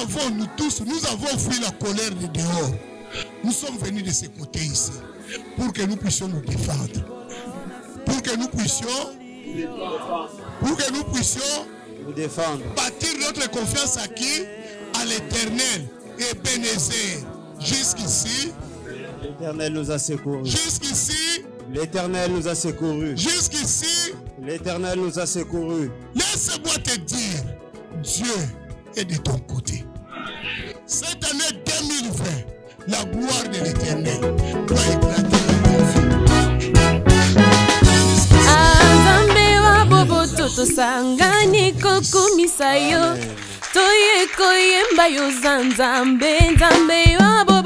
avons fui la colère de dehors. Nous sommes venus de ce côté ici. Pour que nous puissions nous défendre. Pour que nous puissions nous défendre. Bâtir notre confiance à qui? À l'Éternel. Et Bénézer. Jusqu'ici. L'Éternel nous a secourus. Jusqu'ici. L'Éternel nous a secourus. Jusqu'ici. L'Éternel nous a secourus. Laisse-moi te dire, Dieu est de ton côté. Cette année 2020, la gloire de l'Éternel doit éclater Sangani kokumisa yo toye koyemba yo zanzambe nzambe yo